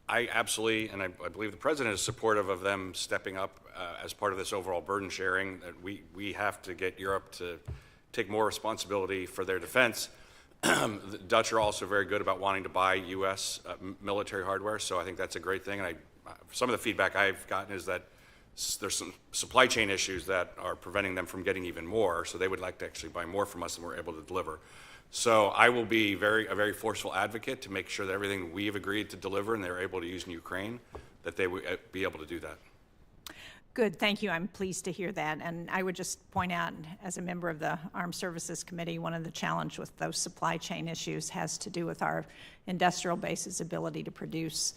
I absolutely, and I believe the President is supportive of them stepping up as part of this overall burden sharing. That we have to get Europe to take more responsibility for their defense. The Dutch are also very good about wanting to buy U.S. Military hardware, so I think that's a great thing. And some of the feedback I've gotten is that there's some supply chain issues that are preventing them from getting even more, so they would like to actually buy more from us than we're able to deliver. So I will be a very forceful advocate to make sure that everything we've agreed to deliver and they're able to use in Ukraine, that they would be able to do that. Good, thank you. I'm pleased to hear that. And I would just point out, as a member of the Armed Services Committee, one of the challenges with those supply chain issues has to do with our industrial base's ability to produce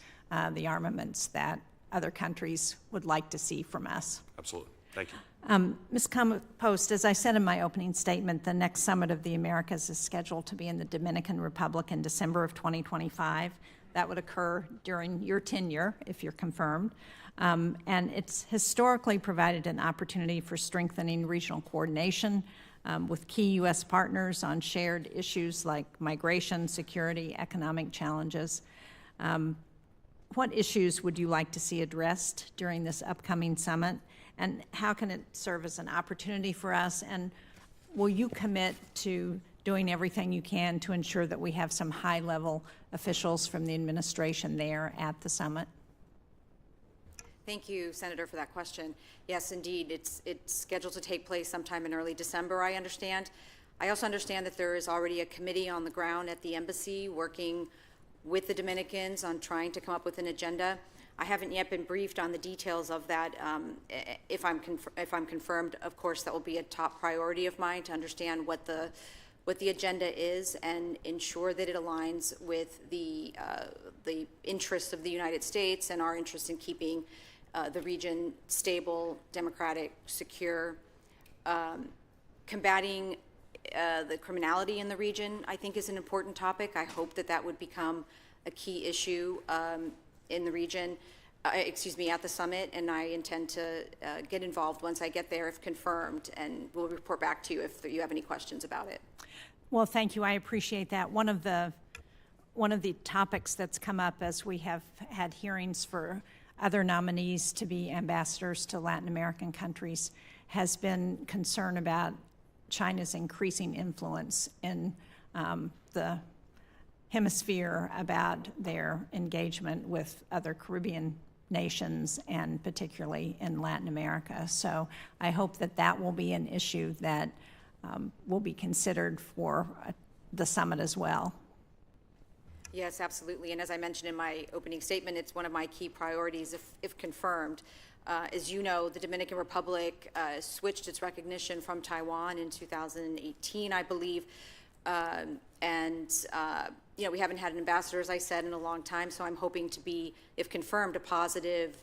the armaments that other countries would like to see from us. Absolutely. Thank you. Ms. Campos, as I said in my opening statement, the next Summit of the Americas is scheduled to be in the Dominican Republic in December of 2025. That would occur during your tenure, if you're confirmed. And it's historically provided an opportunity for strengthening regional coordination with key U.S. partners on shared issues like migration, security, economic challenges. What issues would you like to see addressed during this upcoming summit? And how can it serve as an opportunity for us? And will you commit to doing everything you can to ensure that we have some high-level officials from the administration there at the summit? Thank you, Senator, for that question. Yes, indeed, it's scheduled to take place sometime in early December, I understand. I also understand that there is already a committee on the ground at the embassy working with the Dominicans on trying to come up with an agenda. I haven't yet been briefed on the details of that. If I'm confirmed, of course, that will be a top priority of mine to understand what the agenda is and ensure that it aligns with the interests of the United States and our interest in keeping the region stable, democratic, secure. Combating the criminality in the region, I think, is an important topic. I hope that that would become a key issue in the region, at the summit, and I intend to get involved once I get there if confirmed, and we'll report back to you if you have any questions about it. Well, thank you. I appreciate that. One of the topics that's come up as we have had hearings for other nominees to be ambassadors to Latin American countries has been concern about China's increasing influence in the hemisphere, about their engagement with other Caribbean nations and particularly in Latin America. So I hope that that will be an issue that will be considered for the summit as well. Yes, absolutely. And as I mentioned in my opening statement, it's one of my key priorities if confirmed. As you know, the Dominican Republic switched its recognition from Taiwan in 2018, I believe. We haven't had an ambassador, as I said, in a long time, so I'm hoping to be, if confirmed, a positive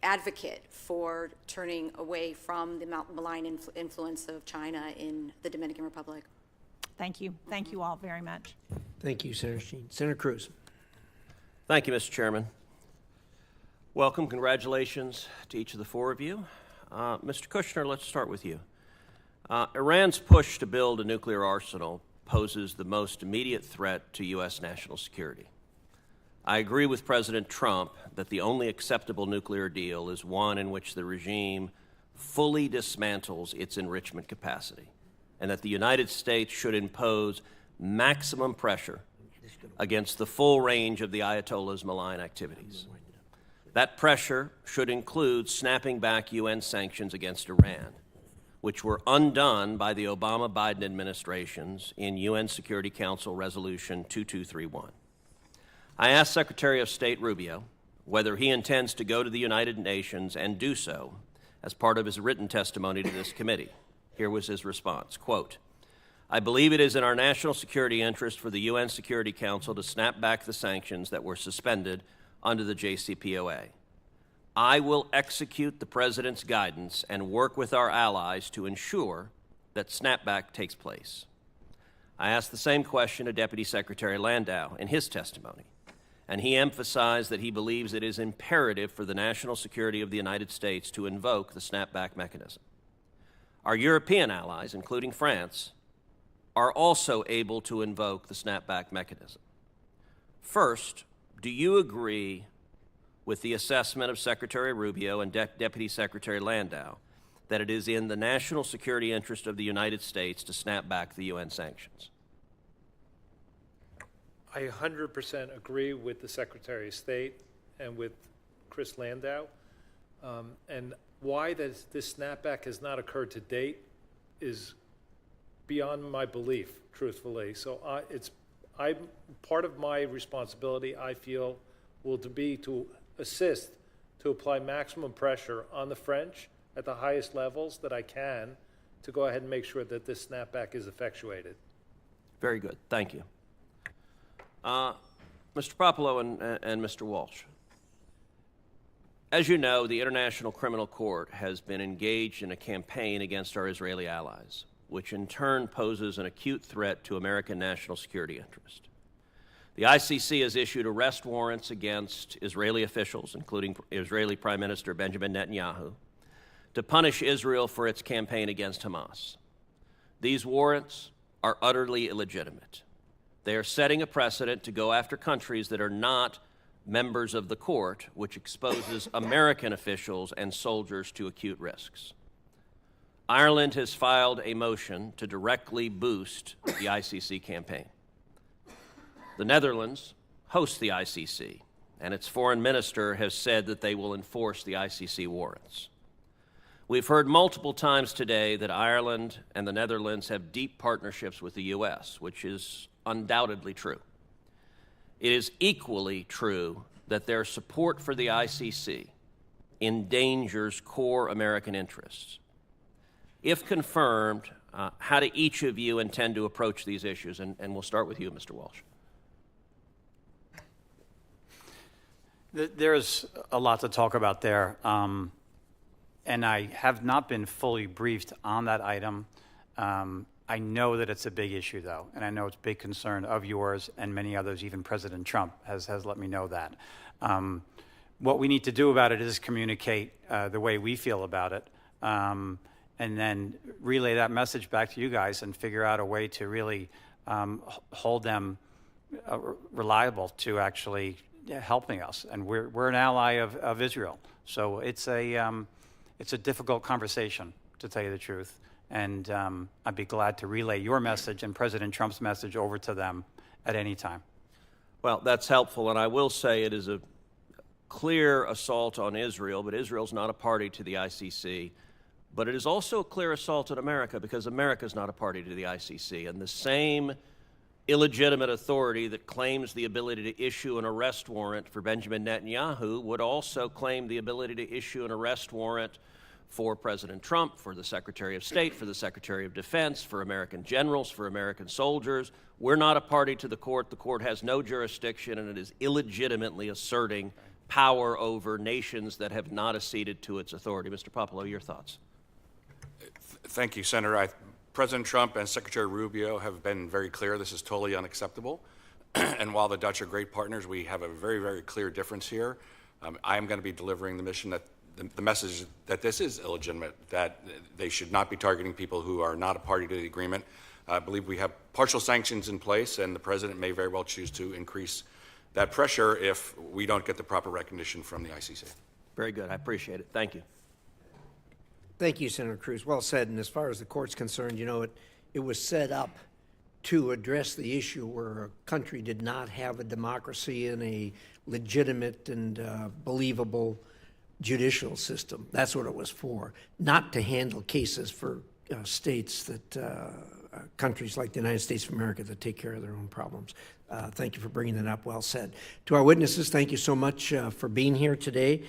advocate for turning away from the malign influence of China in the Dominican Republic. Thank you. Thank you all very much. Thank you, Senator Sheen. Senator Cruz. Thank you, Mr. Chairman. Welcome, congratulations to each of the four of you. Mr. Kushner, let's start with you. Iran's push to build a nuclear arsenal poses the most immediate threat to U.S. national security. I agree with President Trump that the only acceptable nuclear deal is one in which the regime fully dismantles its enrichment capacity, and that the United States should impose maximum pressure against the full range of the Ayatollah's malign activities. That pressure should include snapping back UN sanctions against Iran, which were undone by the Obama-Biden administrations in UN Security Council Resolution 2231. I asked Secretary of State Rubio whether he intends to go to the United Nations and do so as part of his written testimony to this committee. Here was his response, quote, "I believe it is in our national security interest for the UN Security Council to snap back the sanctions that were suspended under the JCPOA. I will execute the President's guidance and work with our allies to ensure that snapback takes place." I asked the same question to Deputy Secretary Landau in his testimony, and he emphasized that he believes it is imperative for the national security of the United States to invoke the snapback mechanism. Our European allies, including France, are also able to invoke the snapback mechanism. First, do you agree with the assessment of Secretary Rubio and Deputy Secretary Landau that it is in the national security interest of the United States to snap back the UN sanctions? I 100% agree with the Secretary of State and with Chris Landau. And why this snapback has not occurred to date is beyond my belief, truthfully. So part of my responsibility, I feel, will be to assist to apply maximum pressure on the French at the highest levels that I can to go ahead and make sure that this snapback is effectuated. Very good. Thank you. Mr. Popolo and Mr. Walsh, as you know, the International Criminal Court has been engaged in a campaign against our Israeli allies, which in turn poses an acute threat to American national security interest. The ICC has issued arrest warrants against Israeli officials, including Israeli Prime Minister Benjamin Netanyahu, to punish Israel for its campaign against Hamas. These warrants are utterly illegitimate. They are setting a precedent to go after countries that are not members of the court, which exposes American officials and soldiers to acute risks. Ireland has filed a motion to directly boost the ICC campaign. The Netherlands hosts the ICC, and its foreign minister has said that they will enforce the ICC warrants. We've heard multiple times today that Ireland and the Netherlands have deep partnerships with the U.S., which is undoubtedly true. It is equally true that their support for the ICC endangers core American interests. If confirmed, how do each of you intend to approach these issues? And we'll start with you, Mr. Walsh. There's a lot to talk about there, and I have not been fully briefed on that item. I know that it's a big issue, though, and I know it's a big concern of yours and many others. Even President Trump has let me know that. What we need to do about it is communicate the way we feel about it, and then relay that message back to you guys and figure out a way to really hold them reliable to actually helping us. And we're an ally of Israel, so it's a difficult conversation, to tell you the truth. And I'd be glad to relay your message and President Trump's message over to them at any time. Well, that's helpful, and I will say it is a clear assault on Israel, but Israel's not a party to the ICC. But it is also a clear assault on America, because America's not a party to the ICC. And the same illegitimate authority that claims the ability to issue an arrest warrant for Benjamin Netanyahu would also claim the ability to issue an arrest warrant for President Trump, for the Secretary of State, for the Secretary of Defense, for American generals, for American soldiers. We're not a party to the court. The court has no jurisdiction, and it is illegitimately asserting power over nations that have not acceded to its authority. Mr. Popolo, your thoughts? Thank you, Senator. President Trump and Secretary Rubio have been very clear this is totally unacceptable. And while the Dutch are great partners, we have a very, very clear difference here. I am going to be delivering the mission that the message that this is illegitimate, that they should not be targeting people who are not a party to the agreement. I believe we have partial sanctions in place, and the president may very well choose to increase that pressure if we don't get the proper recognition from the ICC. Very good. I appreciate it. Thank you. Thank you, Senator Cruz. Well said. And as far as the court's concerned, you know, it was set up to address the issue where a country did not have a democracy and a legitimate and believable judicial system. That's what it was for, not to handle cases for states that, countries like the United States of America that take care of their own problems. Thank you for bringing that up. Well said. To our witnesses, thank you so much for being here today.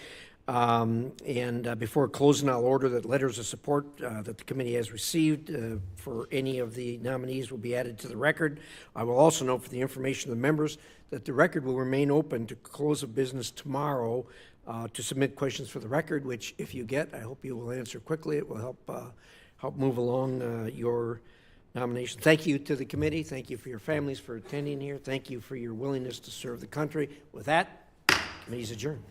Before closing, I'll order that letters of support that the committee has received for any of the nominees will be added to the record. I will also note for the information of the members that the record will remain open to close of business tomorrow to submit questions for the record, which if you get, I hope you will answer quickly. It will help move along your nomination. Thank you to the committee. Thank you for your families for attending here. Thank you for your willingness to serve the country. With that, committee's adjourned.